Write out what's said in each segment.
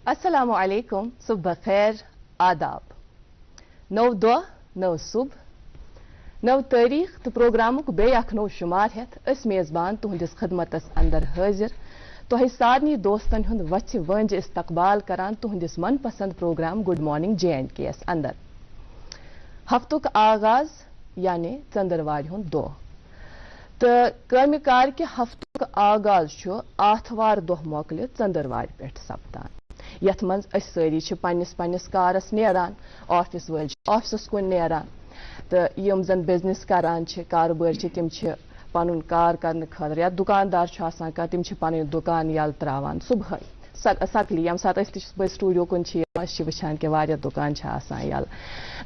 السلام علیکم صبح خیر آداب نو دہ نو صبح نو تاریخ تو پروگرامک بے اخ نو شمار ہتھ اس میزبان تہندس خدمتس اندر حاضر تہ سارنی دوستن ہند وچھ ونج استقبال کران تہندس من پسند پروگرام گڈ مارننگ JNK یس اندر ہفتک آغاز یعنی ژندروارِ ہند دہ تو کامہ کار کہ ہفتک آغاز آتھوار دہ مۄکلہِ ژندروارِ پٮ۪ٹھ سپدان یتھ منٛز أسۍ سٲری چھِ پننس پننس کارس نیران آفس وٲلۍ چھِ آفسس کُن نیران تہٕ یِم زن بزنس کران چھِ کارٕبٲرۍ چھِ تِم چھِ پنُن کار کرنہٕ خٲطرٕ یا دُکاندار چھُ آسان کانٛہہ تِم چھِ پنٕنۍ دُکان یلہٕ تراوان صبحٲے سکلی ییٚمہِ ساتہٕ أسۍ تہِ چھِ سٹوڈیو کُن چھِ یِوان أسۍ چھِ وٕچھان کہِ واریاہ دُکان چھِ آسان یلہٕ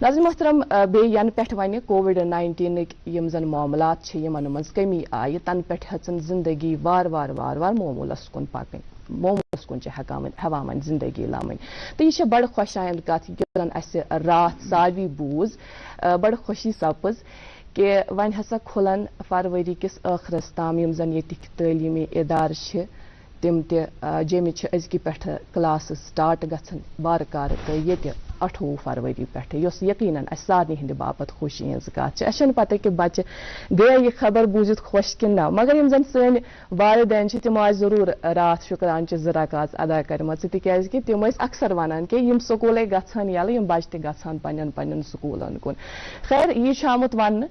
ناظریٖن محترم بیٚیہِ ینہٕ پٮ۪ٹھ وۄنۍ COVID-19 یِم زن معاملات چھِ یِمن منٛز کمی آیہِ تنہٕ پٮ۪ٹھ ہیٚژٕن زندگی وارٕ وارٕ معموٗلس کُن پکٕنۍ معموٗلس کُن چھِ ہٮ۪وان وۄنۍ زندگی لمٕنۍ تہٕ یہِ چھےٚ بڑٕ خۄش آیند کتھ یُس زن اسہِ راتھ ساروی بوٗز بڑٕ خوشی سپٕز کہِ وۄنۍ ہسا کھُلن فروری کِس ٲخرس تام یِم زن ییٚتِکۍ تعلیٖمی اِدارٕ چھِ تِم تہِ جیٚمہِ چھِ أزکہِ پٮ۪ٹھٕ کلاسز سٹارٹ گژھان وارٕ کارٕ تہٕ ییٚتہِ 28 فروری پٮ۪ٹھٕ یۄس یقیناً اسہِ سارنٕے ہٕنٛدِ باپت خوشی ہٕنٛز کتھ چھِ اسہِ چھنہٕ پتہ کہِ بچہِ گٔیا یہِ خبر بوٗزِتھ خۄش کِنہٕ نہ مگر یِم زن سٲنۍ والدین چھِ تِمو آسہِ ضروٗر راتھ شُکرانچہِ 2 رکعت ادا کرِمژٕ تِکیازِ کہِ تِم ٲسۍ اکثر ونان کہِ یِم سکوٗلے گژھن یلہٕ یِم بچہِ تہِ گژھن پننٮ۪ن سکوٗلن کُن خیر یہِ چھُ آمُت وننہٕ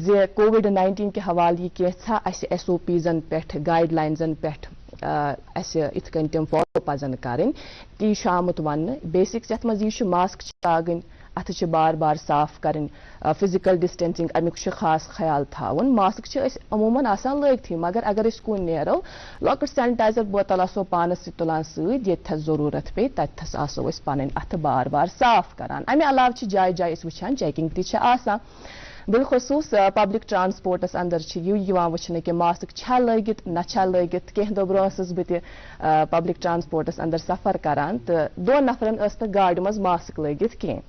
زِ COVID-19 کہِ حوالہٕ یہِ کینٛژھا اسہِ SOPزن پٮ۪ٹھ گایڈ لاینزن پٮ۪ٹھ اسہِ یِتھ کٔنۍ تِم فالو پزن کرٕنۍ تی چھُ آمُت وننہٕ بیسکس یتھ منٛز یہِ چھُ ماسک چھِ لاگٕنۍ اتھٕ چھِ بار صاف کرٕنۍ فزیکل ڈسٹینسنگ امیُک چھُ خاص خیال تھاوُن ماسک چھِ أسۍ عموٗمن آسان لٲگتھٕے مگر اگر أسۍ کُن نیرو لۄکٕٹ سینٹایزر بوتل آسو پانس سۭتۍ تُلان سۭتۍ ییٚتھس ضروٗرت پیٚیہِ تتھس آسو أسۍ پنٕنۍ اَتھٕ بار صاف کران امہِ علاوٕ چھِ جایہِ جایہِ أسۍ وٕچھان چیکنگ تہِ چھِ آسان بالخصوٗص پبلک ٹرانسپورٹس اندر چھِ یِوان وٕچھنہٕ کہِ ماسک چھا لٲگِتھ نہ چھا لٲگِتھ کینٛہہ دۄہ برونٛہہ ٲسٕس بہٕ تہِ پبلک ٹرانسپورٹس اندر سفر کران تہٕ 2 نفرن ٲس نہٕ گاڑِ منٛز ماسک لٲگِتھ کینٛہہ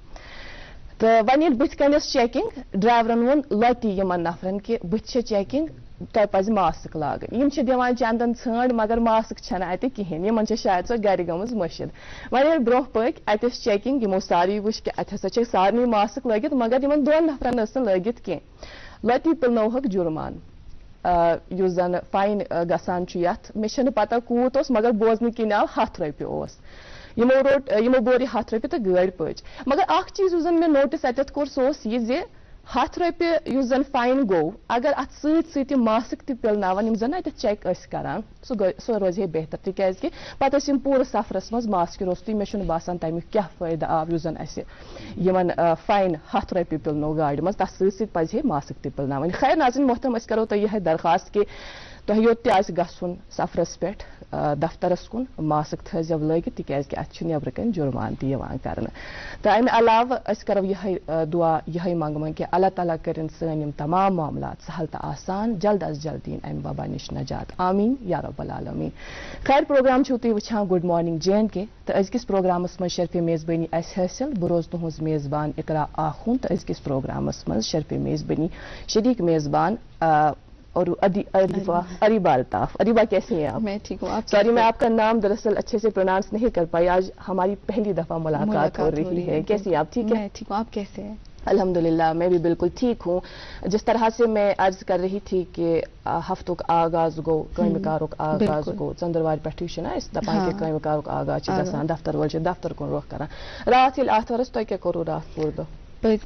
تہٕ وۄنۍ ییٚلہِ بٕتھِ کَنۍ ٲس چیکنگ ڈرایورن ووٚن لۄتہِ یِمن نفرن کہِ بٕتھِ چھِ چیکنگ تۄہہِ پزِ ماسک لاگٕنۍ یِم چھِ دِوان چندن ژھٲنٛڈ مگر ماسک چھنہٕ اتہِ کِہینۍ یِمن چھِ شاید سۄ گرِ گٔمٕژ مٔشِد وۄنۍ ییٚلہِ برونٛہہ پٔکۍ اتہِ ٲس چیکنگ یِمو ساروی وٕچھ کہِ اتہِ ہسا چھِ سارنٕے ماسک لٲگِتھ مگر یِمن 2 نفرن ٲس نہٕ لٲگِتھ کینٛہہ لۄتی پِلنووہکھ جُرمان یُس زن فاین گژھان چھُ یتھ مےٚ چھنہٕ پتہ کوٗت اوس مگر بوزنہٕ کِنۍ آو 100 رۄپیہِ اوس یِمو بوٚر یہِ 100 رۄپیہِ تہٕ گٲڑۍ پٔچ مگر اکھ چیٖز یُس زن مےٚ نوٹِس اتٮ۪تھ کوٚر سُہ اوس یہِ زِ 100 رۄپیہِ یُس زن فاین گوٚو اگر اتھ سۭتۍ سۭتۍ یِم ماسک تہِ پِلناون یِم زن اتٮ۪تھ چیک ٲسۍ کران سُہ روزِ ہے بہتر تِکیازِ کہِ پتہٕ ٲسۍ یِم پوٗرٕ سفرس منٛز ماسکہِ روٚستُے مےٚ چھُنہٕ باسان تمیُک کیٛاہ فٲیدٕ آو یُس زن اسہِ یِمن فاین 100 رۄپیہِ پِلنو گاڑِ منٛز تتھ سۭتۍ سۭتۍ پزِ ہے ماسک تہِ پِلناوٕنۍ خیر ناظریٖن محترم أسۍ کرو تۄہہِ یِہے درخاست کہِ تۄہہِ یوٚت تہِ آسہِ گژھُن سفرس پٮ۪ٹھ دفترس کُن ماسک تھٲیزیو لٲگِتھ تِکیازِ کہِ اتہِ چھُ نیبرٕ کنۍ جُرمان تہِ یِوان کرنہٕ تہٕ امہِ علاوٕ أسۍ کرو یِہے دعا یِہے منگون کہِ اللہ تعالیٰ کٔرِنۍ سٲنۍ یِم تمام معاملات سہل تہٕ آسان جلد از جلد یِن امہِ وبا نِش نجات آمیٖن یا رب العالمیٖن خیر پروگرام چھِو تُہۍ وٕچھان گُڈ مارننگ JNK تہٕ أزکِس پروگرامس منٛز شرفہِ میزبٲنی اسہِ حٲصِل بہٕ روزٕ تُہنٛز میزبان اقرا آخوٗن تہٕ أزکِس پروگرامس منٛز شرفہِ میزبٲنی شریٖک میزبان اور اریبا الطاف اریبا کیسی ہیں آپ؟ میں ٹھیک ہوں. آپ سوری میں آپ کا نام دراصل اچھے سے پروناؤنس نہیں کر پائی آج ہماری پہلی دفعہ ملاقات ہو رہی ہے کیسی آپ ٹھیک ہے؟ میں ٹھیک ہوں. آپ کیسے ہیں؟ الحمدللہ میں بھی بالکل ٹھیک ہوں جس طرح سے میں عرض کر رہی تھی کہ ہفتُک آغاز گوٚو کامہِ کارُک آغاز گوٚو ژندروارِ پٮ۪ٹھٕے چھُنہ أسۍ دپان کہِ کامہِ کارُک آغاز چھُ گژھان دفتر وٲلۍ چھِ دفتر کُن رۄخ کران راتھ ییٚلہِ آتھوار ٲس تۄہہِ کیٛاہ کوٚروٕ راتھ پوٗرٕ دۄہ؟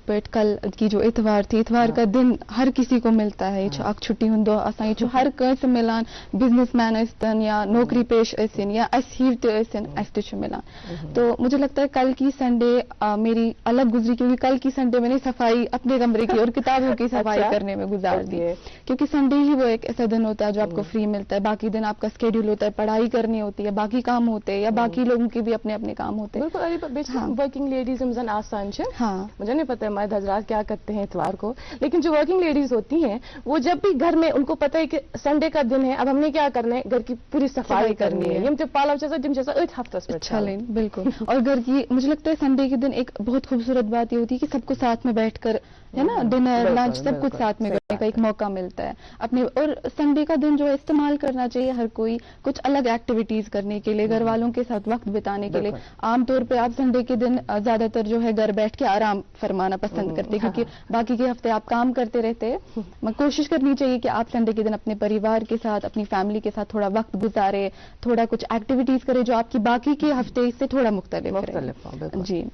پیٹ کل کی جو اتوار تھی اتوار کا دن ہر کسی کو ملتا ہے یہ اک چھٹی ہند دۄہ آسان یہ ہر کٲنٛسہِ ملان بزنس مین ٲسۍتن یا نوکری پیش ٲسِن یا اسہِ ہِوۍ تہِ ٲسِن اسہِ تہِ چھُ ملان تو مجھے لگتا ہے کل کی سنڈے میری الگ گزری کیونکہ کل کی سنڈے میں نے صفائی اپنے کمرے کی اور کتابوں کی صفائی کرنے میں گزار دی کیونکہ سنڈے ہی وہ ایک ایسا دن ہوتا ہے جو آپ کو فری ملتا ہے باقی دن آپ کا اسکیڈول ہوتا ہے پڑھائی کرنی ہوتی ہے باقی کام ہوتے ہیں یا باقی لوگوں کے بھی اپنے اپنے کام ہوتے ہیں بالکل ورکنگ لیڈیز یِم زن آسان چھِ مجھے نہیں پتہ ہے مرد حضرات کیا کرتے ہیں اتوار کو لیکن جو ورکنگ لیڈیز ہوتی ہیں وہ جب بھی گھر میں ان کو پتہ ہے کہ سنڈے کا دن ہے اب ہم نے کیا کرنا ہے گھر کی پوری صفائی کرنی ہے یم تہِ پالو چھِ آسان تِم چھِ آسان أتھۍ ہفتس پٮ۪ٹھ چھلٕنۍ بالکل اور گھر کی مجھے لگتا ہے سنڈے کے دن ایک بہت خوبصورت بات یہ ہوتی ہے کہ سب کو ساتھ میں بیٹھ کر ہے نا ڈنر لنچ سب کچھ ساتھ میں का एक मौका मिलता है अपने, और संडे का दिन जो है इस्तेमाल करना चाहिए हर कोई कुछ अलग एक्टिविटीज करने के लिए, घर वालों के साथ वक्त बिताने के लिए। आमतौर पे आप संडे के दिन ज्यादातर जो है घर बैठ के आराम फरमाना पसंद करते हैं, क्योंकि बाकी के हफ्ते आप काम करते रहते हैं। मैं कोशिश करनी चाहिए कि आप संडे के दिन अपने परिवार के साथ, अपनी फैमिली के साथ थोड़ा वक्त गुजारे, थोड़ा कुछ एक्टिविटीज करे जो आपकी बाकी के हफ्ते से थोड़ा मुख्तलिफ है। जी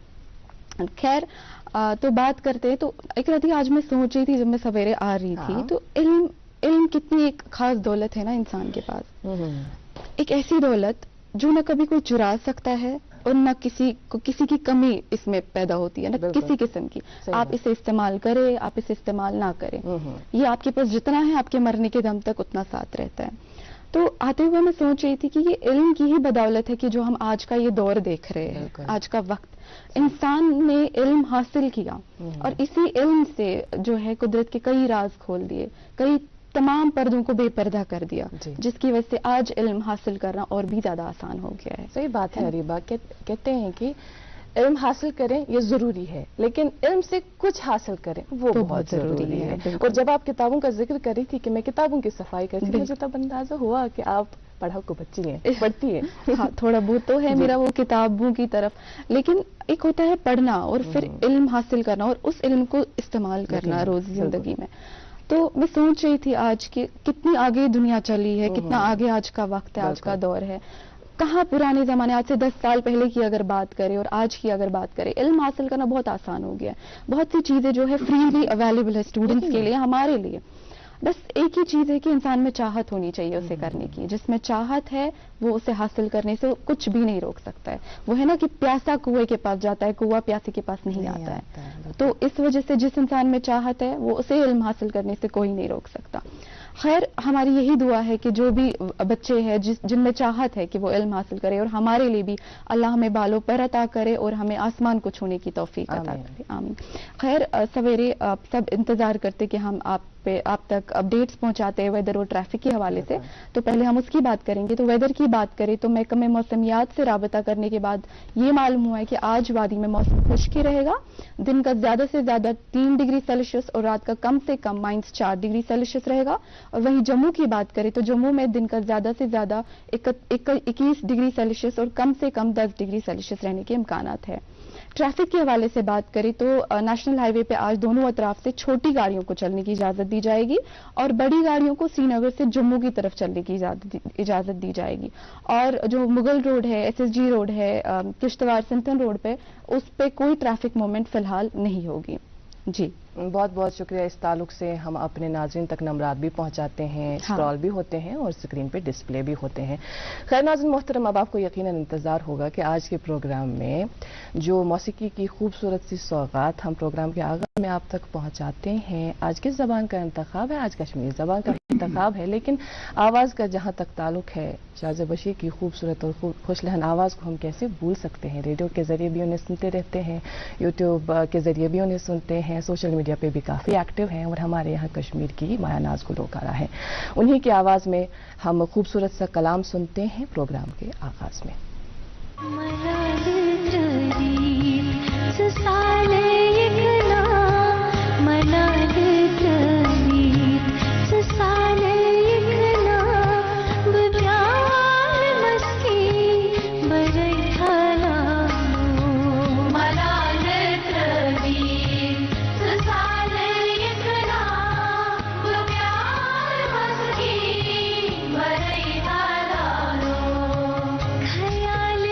खैर, तो बात करते हैं। तो एक रात आज मैं सोच रही थी जब मैं सवेरे आ रही थी, तो इल्म कितनी एक खास दौलत है ना इंसान के पास, एक ऐसी दौलत जो न कभी कोई चुरा सकता है और न किसी की कमी इसमें पैदा होती है, न किसी किस्म की। आप इसे इस्तेमाल करें, आप इसे इस्तेमाल ना करें, ये आपके पास जितना है आपके मरने के दम तक उतना साथ रहता है। तो आते हुए मैं सोच रही थी कि ये इल्म की ही बदौलत है कि जो हम आज का ये दौर देख रहे हैं, आज का वक्त, इंसान ने इल्म हासिल किया और इसी इल्म से जो है कुदरत के कई राज खोल दिए, कई तमाम पर्दों को बेपर्दा कर दिया, जिसकी वजह से आज इल्म हासिल करना और भी ज्यादा आसान हो गया है। सही बात है अरीबा, कहते हैं कि इल्म हासिल करें ये जरूरी है, लेकिन इल्म से कुछ हासिल करें वो बहुत जरूरी है। और जब आप किताबों का जिक्र कर रही थी कि मैं किताबों की सफाई करती थी, मुझे तब अंदाजा हुआ कि आप पढ़ाकू बच्ची हैं, पढ़ती हैं। हाँ, थोड़ा बहुत तो है मेरा वो किताबों की तरफ, लेकिन एक होता है पढ़ना और फिर इल्म हासिल करना और उस इल्म को इस्तेमाल करना रोजी जिंदगी में। तो मैं सोच रही थी आज की कितनी आगे दुनिया चली है, कितना आगे आज का वक्त है, आज का दौर है। कहाँ पुराने जमाने, आज से 10 साल पहले की अगर बात करें और आज की अगर बात करें, इल्म हासिल करना बहुत आसान हो गया है। बहुत सी चीजें जो है फ्रीली अवेलेबल है स्टूडेंट्स के लिए, हमारे लिए। बस एक ही चीज है कि इंसान में चाहत होनी चाहिए उसे करने की। जिसमें चाहत है वो उसे हासिल करने से कुछ भी नहीं रोक सकता है। वो है ना कि प्यासा कुएं के पास जाता है, कुआं प्यासे के पास नहीं आता है। तो इस वजह से जिस इंसान में चाहत है वो उसे इल्म हासिल करने से कोई नहीं रोक सकता। खैर, हमारी यही दुआ है कि जो भी बच्चे हैं जिनमें चाहत है कि वो इल्म हासिल करे, और हमारे लिए भी अल्लाह हमें बालों पर अता करे और हमें आसमान को छूने की तौफीक अता करे। आमीन। खैर, सवेरे आप सब इंतजार करते कि हम आप तक अपडेट्स पहुंचाते हैं वेदर और ट्रैफिक के हवाले से, तो पहले हम उसकी बात करेंगे। तो वेदर की बात करें तो महकमे मौसमियात से राबता करने के बाद ये मालूम हुआ है कि आज वादी में मौसम खुश्क ही रहेगा। दिन का ज्यादा से ज्यादा 3 डिग्री सेल्सियस और रात का कम से कम -4 डिग्री सेल्सियस रहेगा। और वहीं जम्मू की बात करें तो जम्मू में दिन का ज्यादा से ज्यादा 21 डिग्री सेल्सियस और कम से कम 10 डिग्री सेल्सियस रहने के इम्कानात है। ट्रैफिक के हवाले से बात करें तो नेशनल हाईवे पे आज दोनों अतराफ से छोटी गाड़ियों को चलने की इजाजत दी जाएगी और बड़ी गाड़ियों को श्रीनगर से जम्मू की तरफ चलने की इजाजत दी जाएगी। और जो मुगल रोड है, SSG रोड है, किश्तवाड़ सिंथन रोड पे, उस पे कोई ट्रैफिक मूवमेंट फिलहाल नहीं होगी। जी, बहुत बहुत शुक्रिया। इस ताल्लुक से हम अपने नाज़रीन तक नंबरात भी पहुंचाते हैं, स्क्रॉल भी होते हैं और स्क्रीन पे डिस्प्ले भी होते हैं। खैर नाज़रीन मोहतरम, अब आपको यकीनन इंतज़ार होगा कि आज के प्रोग्राम में जो मौसीकी की खूबसूरत सी सौगात हम प्रोग्राम के आगाज़ में आप तक पहुंचाते हैं, आज किस ज़बान का इंतखाब है? आज कश्मीरी ज़बान का इंतखाब है, लेकिन आवाज़ का जहाँ तक ताल्लुक है, शाहज़ बशीर की खूबसूरत और खुशलहन आवाज़ को हम कैसे भूल सकते हैं? रेडियो के ज़रिए भी उन्हें सुनते रहते हैं, यूट्यूब के ज़रिए भी उन्हें सुनते हैं, सोशल मीडिया पे भी काफ़ी एक्टिव हैं और हमारे यहाँ कश्मीर की मायानाज गुलकारा है। उन्हीं की आवाज़ में हम खूबसूरत सा कलाम सुनते हैं प्रोग्राम के आगाज़ में। ख्याल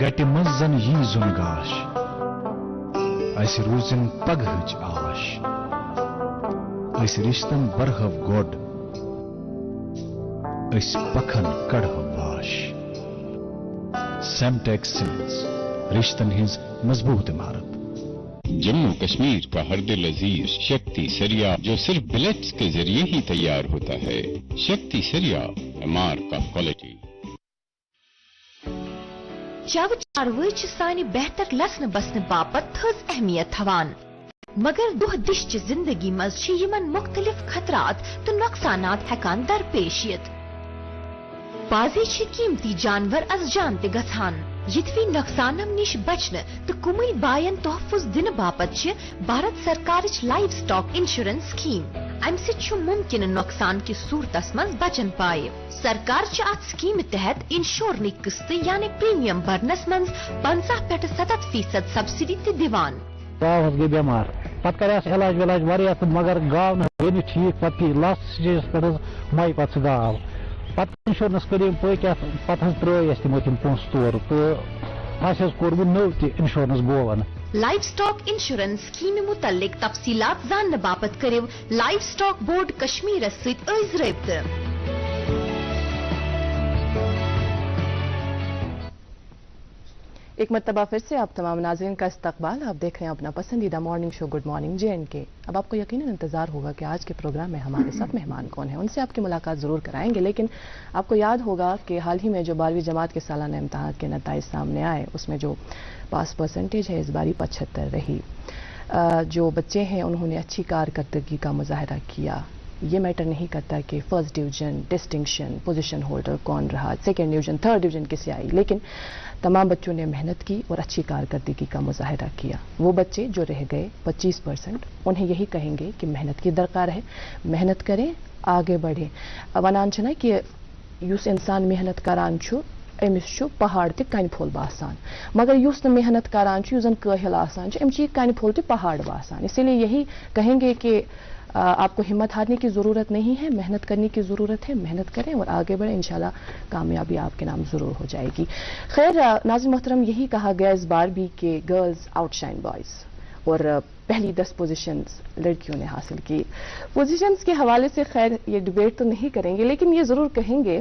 گٹہِ منٛز زن یی زُن گاش اَسہِ روٗزِن پگہٕچ آش أسۍ رِشتن برہو گۄڈ أسۍ پکھن کڑہو واش سیمٹیک سیمنٹس رشتن ہٕنٛز مضبوط عمارت جموں کشمیر کا ہر دل عزیز شکتی سریا جو صرف بلیٹس کے ذریعے ہی تیار ہوتا ہے شکتی سریا امار کا کوالٹی چو چاروٲے چھِ سانہِ بہتر لسنہٕ بسنہٕ باپتھ تھٔز اہمیت تھاوان مگر دۄہ دِش چہِ زندگی منٛز چھِ یِمن مختلف خطرات تہٕ نۄقصانات ہٮ۪کان درپیش یِتھ بازی چھِ قیمتی جانور از جان تہِ گژھان یِتھوٕے نۄقصانن نِش بچنہٕ تہٕ کُمٕے باین تحفظ دِنہٕ باپتھ چھِ بھارت سرکارٕچ لایف سٹاک انشورنس سکیٖم امہِ سۭتۍ چھُ مُمکِنہٕ نۄقصان کِس صوٗرتس منٛز بچن پایہِ سرکار چھِ اتھ سکیٖمہِ تحت انشورنٕکۍ قٕسطہٕ یعنی پریمیم برنس منٛز 50 پٮ۪ٹھٕ 70% سبسڈی تہِ دِوان گاو حظ گٔے بٮ۪مار پتہٕ کریس علاج ولاج واریاہ تہٕ مگر گاو نہٕ گٔے نہٕ ٹھیٖک پتہٕ گٔے لاسٹ سٹیجس پٮ۪ٹھ حظ مۄیہِ پتہٕ سُہ گاو پتہٕ انشورنس کٔر یِم پٔکۍ اتھ پتہٕ حظ ترٛٲے اَسہِ تِمو تِم پونٛسہٕ تورٕ تہٕ اَسہِ حظ کوٚر وۄنۍ نوٚو تہِ انشورنس گوون لائف سٹاک انشورنس سکیٖمہِ متعلق تفصیلات زاننہٕ باپتھ کٔرِو لائف سٹاک بورڈ کشمیرس سۭتۍ أزۍ رٲبطہٕ ایک مرتبہ پھر سے آپ تمام ناظرین کا استقبال آپ دیکھ رہے ہیں اپنا پسندیدہ morning show good morning JNK اب آپ کو یقیناً انتظار ہوگا کہ آج کے پروگرام میں ہمارے ساتھ مہمان کون ہیں ان سے آپ کی ملاقات ضرور کرائیں گے لیکن آپ کو یاد ہوگا کہ حال ہی میں جو 12ویں جماعت کے سالانہ امتحانات کے نتائج سامنے آئے اس میں جو پاس پرسنٹیج ہے اس باری 75 رہی جو بچے ہیں انہوں نے اچھی کارکردگی کا مظاہرہ کیا یہ میٹر نہیں کرتا کہ first division distinction position holder کون رہا سیکنڈ ڈویژن تھرڈ ڈویژن کسے آئی لیکن تمام بچوں نے محنت کی اور اچھی کارکردگی کا مظاہرہ کیا وہ بچے جو رہ گئے 25% انہیں یہی کہیں گے کہ محنت کی درکار ہے محنت کریں آگے بڑھیں ونان چھنا کہ یس انسان محنت کران چھو امس چھو پہاڑ تہ کن پھول باسان مگر یس نہ محنت کران چھو زن کاہل آسان چھو امس چھ کن پھول تہ پہاڑ باسان اسی لیے یہی کہیں گے کہ آپ کو ہمت ہارنے کی ضرورت نہیں ہے محنت کرنے کی ضرورت ہے محنت کریں اور آگے بڑھیں انشاءاللہ کامیابی آپ کے نام ضرور ہو جائے گی خیر ناظرین محترم یہی کہا گیا اس بار بھی کہ گرلز آؤٹ شائن بوائز اور پہلی 10 پوزیشنز لڑکیوں نے حاصل کی پوزیشنز کے حوالے سے خیر یہ ڈبیٹ تو نہیں کریں گے لیکن یہ ضرور کہیں گے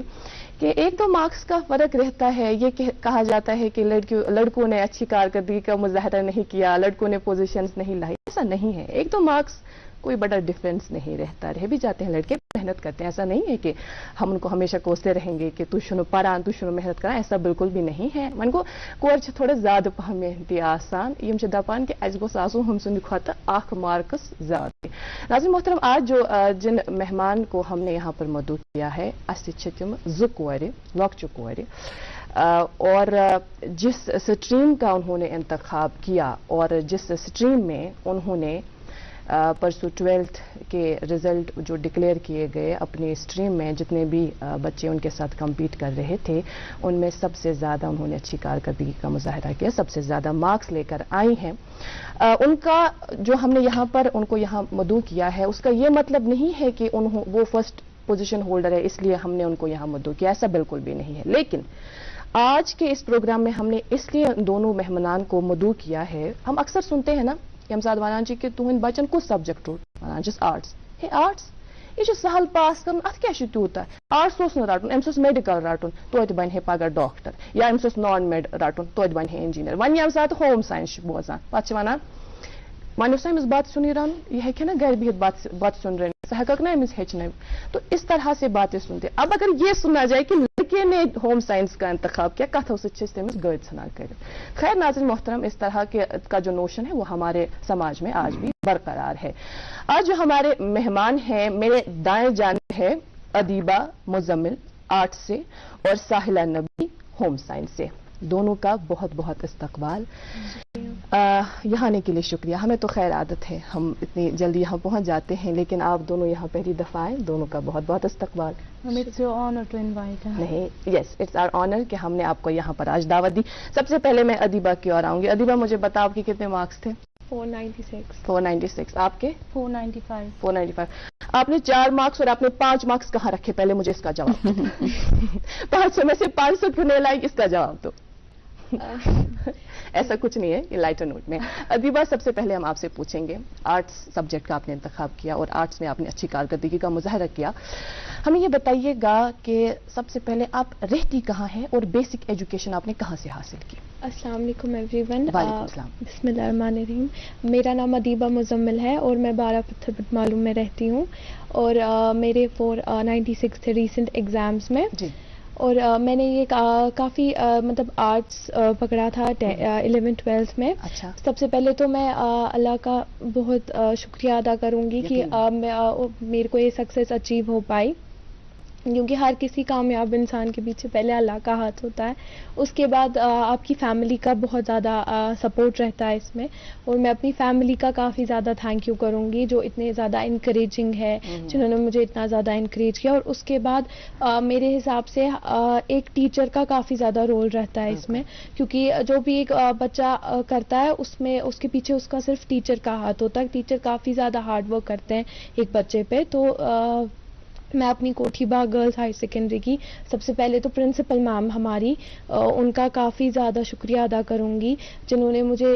کہ 1-2 مارکس کا فرق رہتا ہے یہ کہا جاتا ہے کہ لڑکوں نے اچھی کارکردگی کا مظاہرہ نہیں کیا لڑکوں نے پوزیشنز نہیں لائی ایسا نہیں ہے 1-2 مارکس کوئی بڑا ڈفرینس نہیں رہتا رہ بھی جاتے ہیں لڑکے محنت کرتے ہیں ایسا نہیں ہے کہ ہم ان کو ہمیشہ کوستے رہیں گے کہ تو شنو پران تو شنو محنت کران ایسا بالکل بھی نہیں ہے من کو کور چھ تھوڑا زیادہ پہم محنتی آسان یم چھ دپان کہ اس گوس آسو ہم سند کھوتہ 1 مارکس زیادہ ناظرین محترم آج جو جن مہمان کو ہم نے یہاں پر مدعو کیا ہے اس چھ تم 2 کور لۄکچہِ کورِ اور جس سٹریم کا انہوں نے انتخاب کیا اور جس سٹریم میں انہوں نے परसों 12th के रिजल्ट जो डिक्लेयर किए गए, अपनी स्ट्रीम में जितने भी बच्चे उनके साथ कम्पीट कर रहे थे उनमें सबसे ज़्यादा उन्होंने अच्छी कारकर्दगी का मुजाहरा किया, सबसे ज़्यादा मार्क्स लेकर आई हैं। उनका जो हमने यहाँ पर उनको यहाँ मदऊ किया है उसका ये मतलब नहीं है कि वो फर्स्ट पोजीशन होल्डर है इसलिए हमने उनको यहाँ मदऊ किया, ऐसा बिल्कुल भी नहीं है। लेकिन आज के इस प्रोग्राम में हमने इसलिए दोनों मेहमानान को मदऊ किया है, हम अक्सर सुनते हैं ना कि हमसाद वानान जी कि तुहन बचन कुछ सब्जेक्ट रो वानान जिस आर्ट्स हे आर्ट्स ये सहल पास कर अत क्या तूता आर्ट्स रटन अम्स मेडिकल रटन तो बन पगह डॉक्टर या अम्स नॉन मेड रटन तो बन इंजीनियर वन ये सात होम साइंस बोजान पे वन वन अमिस बत सुन रन यह हे ना घर बिहित बत सुन रन सह हेक ना अमिस हेचन। तो इस तरह से बातें सुनते। अब अगर ये सुना जाए कि लड़के ने होम साइंस का इंतखाब किया कथों से तमिस गद तना कर। खैर नाज़रीन मोहतरम, इस तरह के का जो नोशन है वो हमारे समाज में आज भी बरकरार है। आज जो हमारे मेहमान हैं मेरे दाएं जानिब है अदीबा मुजम्मिल आर्ट्स से और साहिला नबी होम साइंस से। दोनों का बहुत बहुत इस्तकबाल। यहाँ आने के लिए शुक्रिया। हमें तो खैर आदत है हम इतनी जल्दी यहाँ पहुँच जाते हैं, लेकिन आप दोनों यहाँ पहली दफ़ा आए, दोनों का बहुत बहुत इस्तकबाल। It's your honour to invite. नहीं, यस इट्स आवर ऑनर कि हमने आपको यहाँ पर आज दावत दी। सबसे पहले मैं अदीबा की ओर आऊँगी। अदीबा, मुझे बताओ आपके कितने मार्क्स थे? 496। आपके? 495। आपने 4 मार्क्स और आपने 5 मार्क्स कहाँ रखे? पहले मुझे इसका जवाब 500 में से 500 क्यों नहीं लाई, इसका जवाब दो। ऐसा कुछ नहीं है, ये लाइटर नोट में। अदीबा, सबसे पहले हम आपसे पूछेंगे, आर्ट्स सब्जेक्ट का आपने इंतखाब किया और आर्ट्स में आपने अच्छी कारकर्दगी का मुजाहरा किया। हमें ये बताइएगा कि सबसे पहले आप रहती कहाँ हैं और बेसिक एजुकेशन आपने कहाँ से हासिल की? अस्सलाम वालेकुम एवरीवन। वालेकुम अस्सलाम। बिस्मिल्लाहिर्रहमानिर्रहीम। मेरा नाम अदीबा मुजम्मिल है और मैं 12 पत्थर बटमालूम में रहती हूँ और मेरे 496 थे रीसेंट एग्ज़ाम्स में जी। और मैंने ये काफ़ी मतलब आर्ट्स पकड़ा था 11th-12th में। अच्छा। सबसे पहले तो मैं अल्लाह का बहुत शुक्रिया अदा करूँगी कि मेरे को ये सक्सेस अचीव हो पाई, क्योंकि हर किसी कामयाब इंसान के पीछे पहले अल्लाह का हाथ होता है, उसके बाद आपकी फैमिली का बहुत ज़्यादा सपोर्ट रहता है इसमें। और मैं अपनी फैमिली का काफ़ी ज़्यादा थैंक यू करूँगी जो इतने ज़्यादा इनकरेजिंग है, जिन्होंने मुझे इतना ज़्यादा इनकरेज किया। और उसके बाद मेरे हिसाब से एक टीचर का काफ़ी ज़्यादा रोल रहता है इसमें, क्योंकि जो भी एक बच्चा करता है उसमें उसके पीछे उसका सिर्फ टीचर का हाथ होता है। टीचर काफ़ी ज़्यादा हार्ड वर्क करते हैं एक बच्चे पे। तो मैं अपनी कोठी बाग गर्ल्स हाई सेकेंडरी की सबसे पहले तो प्रिंसिपल मैम हमारी, उनका काफ़ी ज़्यादा शुक्रिया अदा करूँगी, जिन्होंने मुझे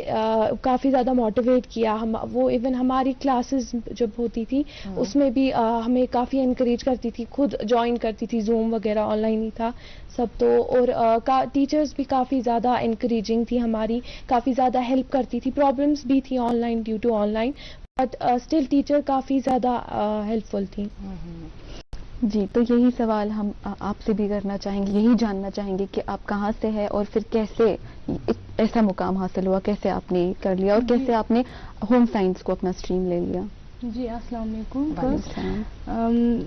काफ़ी ज़्यादा मोटिवेट किया। वो इवन हमारी क्लासेस जब होती थी उसमें भी हमें काफ़ी इनकरेज करती थी, खुद ज्वाइन करती थी, जूम वगैरह ऑनलाइन ही था सब तो। और टीचर्स भी काफ़ी ज़्यादा इनकरेजिंग थी हमारी, काफ़ी ज़्यादा हेल्प करती थी। प्रॉब्लम्स भी थी online due to online, but still teacher काफ़ी ज़्यादा हेल्पफुल थी। जी, तो यही सवाल हम आपसे भी करना चाहेंगे, यही जानना चाहेंगे कि आप कहाँ से हैं और फिर कैसे ऐसा मुकाम हासिल हुआ, कैसे आपने कर लिया और कैसे आपने होम साइंस को अपना स्ट्रीम ले लिया? जी, अस्सलाम वालेकुम।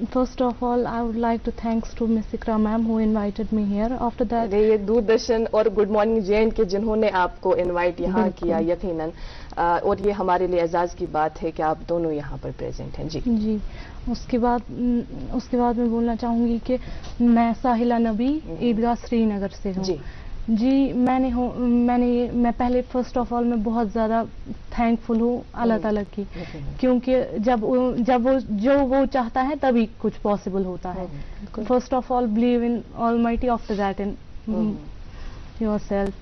First of all, I would like to thanks to Miss Ikra ma'am who invited me here. After that, ये दूरदर्शन और गुड मॉर्निंग जैन के जिन्होंने आपको इनवाइट यहाँ किया, यकीनन और ये हमारे लिए एजाज की बात है कि आप दोनों यहाँ पर प्रेजेंट हैं। जी। उसके बाद मैं बोलना चाहूँगी कि मैं साहिला नबी ईदगाह श्रीनगर से हूँ। जी, मैं पहले फर्स्ट ऑफ ऑल मैं बहुत ज़्यादा थैंकफुल हूँ अल्लाह ताला की, क्योंकि जब वो चाहता है तभी कुछ पॉसिबल होता है। First of all believe in almighty, after that in yourself.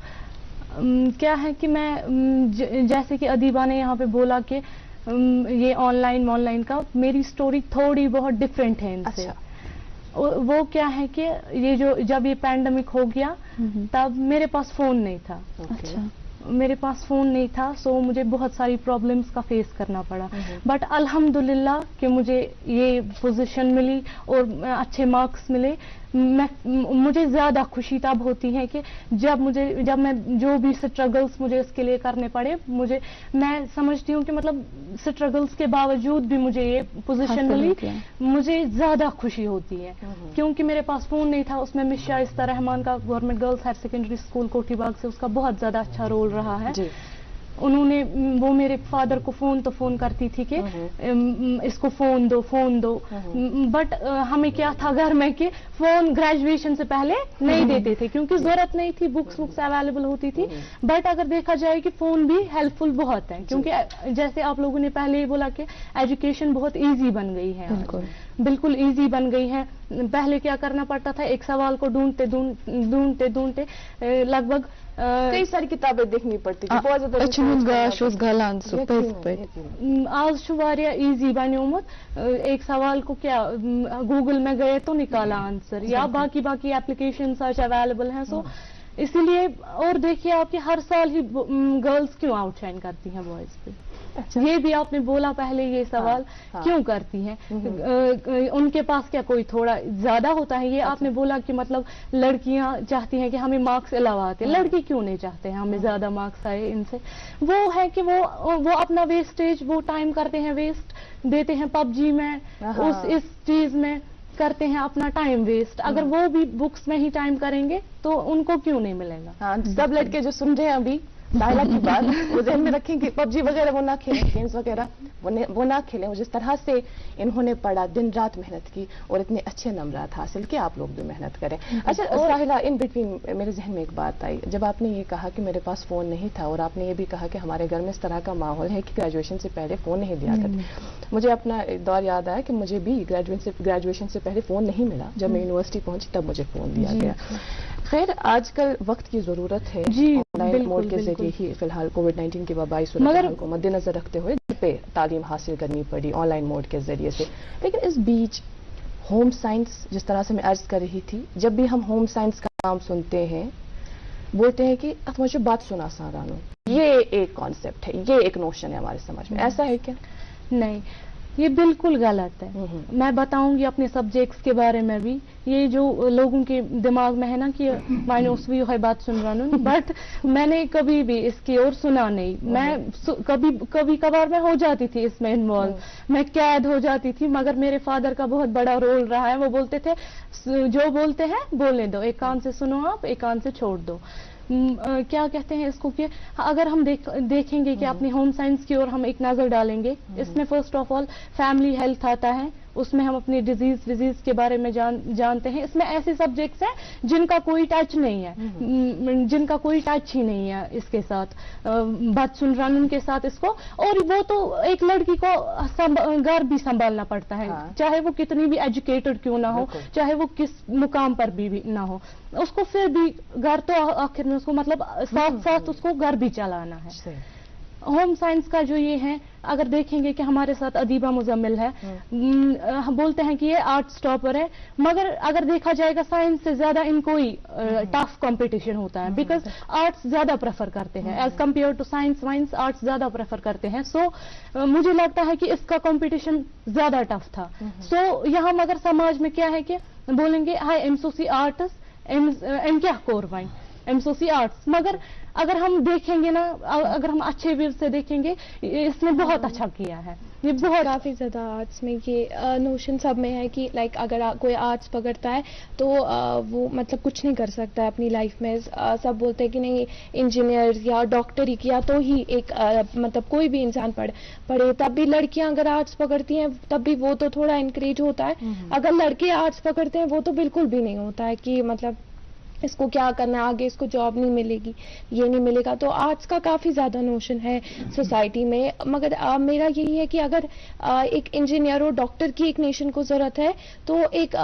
क्या है कि मैं जैसे कि अदीबा ने यहाँ पे बोला कि ये ऑनलाइन का मेरी स्टोरी थोड़ी बहुत डिफरेंट है इनसे। अच्छा। वो क्या है कि जब ये पैंडेमिक हो गया तब मेरे पास फोन नहीं था। अच्छा। मेरे पास फोन नहीं था, सो मुझे बहुत सारी प्रॉब्लम्स का फेस करना पड़ा, बट अल्हम्दुलिल्लाह कि मुझे ये पोजीशन मिली और अच्छे मार्क्स मिले। मुझे ज़्यादा खुशी तब होती है कि जब मैं जो भी स्ट्रगल्स मुझे इसके लिए करने पड़े, मैं समझती हूँ कि मतलब स्ट्रगल्स के बावजूद भी मुझे ये पोजीशन मिली, मुझे ज़्यादा खुशी होती है। क्योंकि मेरे पास फ़ोन नहीं था, उसमें मिस शाइस्ता रहमान का government girls higher secondary school Kothi Bagh से उसका बहुत ज़्यादा अच्छा रोल रहा है। उन्होंने वो मेरे फादर को फोन करती थी कि इसको फोन दो बट हमें क्या था घर में कि फोन ग्रेजुएशन से पहले नहीं देते थे क्योंकि जरूरत नहीं थी, बुक्स अवेलेबल होती थी। बट अगर देखा जाए कि फोन भी हेल्पफुल बहुत है क्योंकि जैसे आप लोगों ने पहले ही बोला कि एजुकेशन बहुत इजी बन गई है, बिल्कुल इजी बन गई है। पहले क्या करना पड़ता था, एक सवाल को ढूंढते लगभग कई सारी किताबें देखनी पड़ती थी, बहुत ज्यादा आज छु वारिया इजी बन्योमुत, एक सवाल को क्या गूगल में गए तो निकाला आंसर, या बाकी एप्लीकेशन आज अवेलेबल हैं। सो इसीलिए, और देखिए आपके हर साल ही गर्ल्स क्यों आउटशाइन करती हैं बॉयज पे। अच्छा। ये भी आपने बोला पहले ये सवाल, क्यों करती हैं? उनके पास क्या कोई थोड़ा ज्यादा होता है? ये आपने बोला कि मतलब लड़कियां चाहती हैं कि हमें मार्क्स अलावा आते, लड़की क्यों नहीं चाहते हैं हमें ज्यादा मार्क्स आए इनसे? वो है कि वो अपना वेस्टेज, वो टाइम करते हैं वेस्ट, देते हैं पबजी में, इस चीज में करते हैं अपना टाइम वेस्ट। अगर वो भी बुक्स में ही टाइम करेंगे तो उनको क्यों नहीं मिलेगा? हाँ, सब लड़के जो सुन रहे हैं अभी दायला की बात, वो ध्यान में रखें कि पबजी वगैरह वो ना खेलें, गेम्स वगैरह वो ना खेलें। जिस तरह से इन्होंने पढ़ा, दिन रात मेहनत की और इतने अच्छे नंबरात हासिल किए, आप लोग भी मेहनत करें। अच्छा साहिला, इन बिटवीन मेरे जहन में एक बात आई, जब आपने ये कहा कि मेरे पास फोन नहीं था और आपने ये भी कहा कि हमारे घर में इस तरह का माहौल है कि ग्रेजुएशन से पहले फोन नहीं दिया करते। मुझे अपना दौर याद आया कि मुझे भी ग्रेजुएशन से पहले फोन नहीं मिला, जब मैं यूनिवर्सिटी पहुंची तब मुझे फोन दिया गया। खैर, आजकल वक्त की जरूरत है, ऑनलाइन मोड के जरिए ही फिलहाल कोविड-19 की वबाई सूरत को मद्देनजर रखते हुए घर पे तालीम हासिल करनी पड़ी ऑनलाइन मोड के जरिए से। लेकिन इस बीच होम साइंस, जिस तरह से मैं अर्ज कर रही थी, जब भी हम होम साइंस का नाम सुनते हैं बोलते हैं कि मुझे बात सुना सारानो, ये एक कॉन्सेप्ट है, ये एक नोशन है हमारे समाज में, ऐसा है क्या? नहीं, ये बिल्कुल गलत है। मैं बताऊंगी अपने सब्जेक्ट्स के बारे में भी। ये जो लोगों के दिमाग में है ना कि मैंने उस भी है बात सुन रहा हूँ, बट मैंने कभी भी इसकी ओर सुना नहीं। मैं कभी कभार मैं हो जाती थी इसमें इन्वॉल्व, मैं कैद हो जाती थी, मगर मेरे फादर का बहुत बड़ा रोल रहा है। वो बोलते थे जो बोलते हैं बोलने दो, एक कान से सुनो आप, एक कान से छोड़ दो। क्या कहते हैं इसको कि अगर हम देखेंगे कि अपनी होम साइंस की ओर हम एक नजर डालेंगे, इसमें first of all family health आता है, उसमें हम अपनी डिजीज के बारे में जानते हैं। इसमें ऐसे सब्जेक्ट्स हैं जिनका कोई टच नहीं है, जिनका कोई टच ही नहीं है इसके साथ, बात सुन रहा उनके साथ इसको। और वो तो एक लड़की को घर भी संभालना पड़ता है, चाहे वो कितनी भी एजुकेटेड क्यों ना हो, चाहे वो किस मुकाम पर भी ना हो, उसको फिर भी घर तो आखिर में उसको मतलब साथ साथ उसको घर भी चलाना है। होम साइंस का जो ये है, अगर देखेंगे कि हमारे साथ अदीबा मुजम्मिल है, हम बोलते हैं कि ये आर्ट्स टॉपर है, मगर अगर देखा जाएगा साइंस से ज्यादा इनको ही टफ कंपटीशन होता है, बिकॉज आर्ट्स ज्यादा प्रेफर करते हैं as compared to science arts ज्यादा प्रेफर करते हैं। सो मुझे लगता है कि इसका कंपटीशन ज्यादा टफ था। सो यहाँ मगर समाज में क्या है कि बोलेंगे हाई एमसोसी आर्ट्स, एम क्या कोरवाइन एमसोसी आर्ट्स, मगर अगर हम देखेंगे ना, अगर हम अच्छे वे से देखेंगे, इसने बहुत अच्छा किया है। ये बहुत काफ़ी ज़्यादा आर्ट्स में ये नोशन सब में है कि लाइक अगर कोई आर्ट्स पकड़ता है तो वो मतलब कुछ नहीं कर सकता है अपनी लाइफ में। सब बोलते हैं कि नहीं, इंजीनियर या डॉक्टर ही किया तो ही एक मतलब कोई भी इंसान पढ़े। तब भी लड़कियां अगर आर्ट्स पकड़ती हैं तब भी वो तो थोड़ा इनकरेज होता है। अगर लड़के आर्ट्स पकड़ते हैं वो तो बिल्कुल भी नहीं होता है कि मतलब इसको क्या करना है आगे, इसको जॉब नहीं मिलेगी, ये नहीं मिलेगा। तो आर्ट्स का काफ़ी ज़्यादा नोशन है सोसाइटी में। मगर मेरा यही है कि अगर एक इंजीनियर और डॉक्टर की एक नेशन को ज़रूरत है तो एक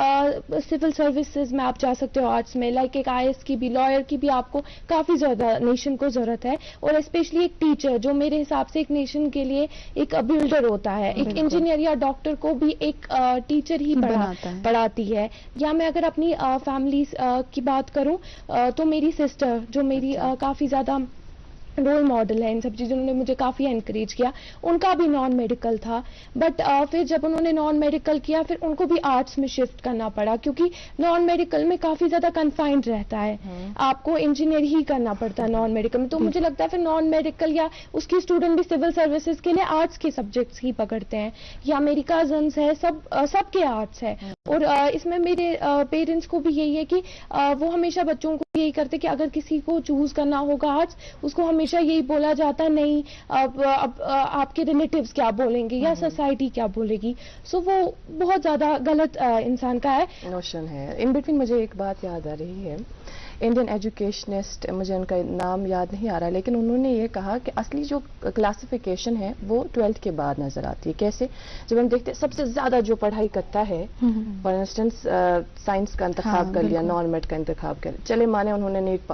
सिविल सर्विसेज में आप जा सकते हो आर्ट्स में, लाइक एक IAS की भी, लॉयर की भी आपको काफ़ी ज़्यादा नेशन को ज़रूरत है। और स्पेशली एक टीचर जो मेरे हिसाब से एक नेशन के लिए एक बिल्डर होता है, एक इंजीनियर या डॉक्टर को भी एक टीचर ही पढ़ाती है। या मैं अगर अपनी फैमिली की बात करूं तो मेरी सिस्टर जो मेरी काफ़ी ज़्यादा रोल मॉडल है इन सब चीज़ों, उन्होंने मुझे काफ़ी एनकरेज किया। उनका भी नॉन मेडिकल था, बट फिर जब उन्होंने नॉन मेडिकल किया फिर उनको भी आर्ट्स में शिफ्ट करना पड़ा, क्योंकि नॉन मेडिकल में काफ़ी ज़्यादा कन्फाइंड रहता है, आपको इंजीनियर ही करना पड़ता है नॉन मेडिकल में। तो मुझे लगता है फिर नॉन मेडिकल या उसकी स्टूडेंट भी सिविल सर्विसेज के लिए आर्ट्स के सब्जेक्ट्स ही पकड़ते हैं। या मेरी कजन्स है, सबके आर्ट्स है। और इसमें मेरे पेरेंट्स को भी यही है कि वो हमेशा बच्चों को यही करते कि अगर किसी को चूज करना होगा आर्ट्स, उसको हमेशा ہمیشہ یہی بولا جاتا نہیں اب آپ کے ریلیٹیوز کیا بولیں گے یا سوسائٹی کیا بولے گی. سو وہ بہت زیادہ غلط انسان کا ہے نوشن ہے. ان بٹوین مجھے ایک بات یاد آ رہی ہے, انڈین ایجوکیشنسٹ, مجھے ان کا نام یاد نہیں آ رہا, لیکن انہوں نے یہ کہا کہ اصلی جو کلاسیفیکیشن ہے وہ 12th کے بعد نظر آتی ہے. کیسے؟ جب ہم دیکھتے ہیں سب سے زیادہ جو پڑھائی کرتا ہے, فار انسٹنس سائنس کا انتخاب کر لیا, نان میڈ کا انتخاب کر لیا, چلے مانے انہوں نے نیٹ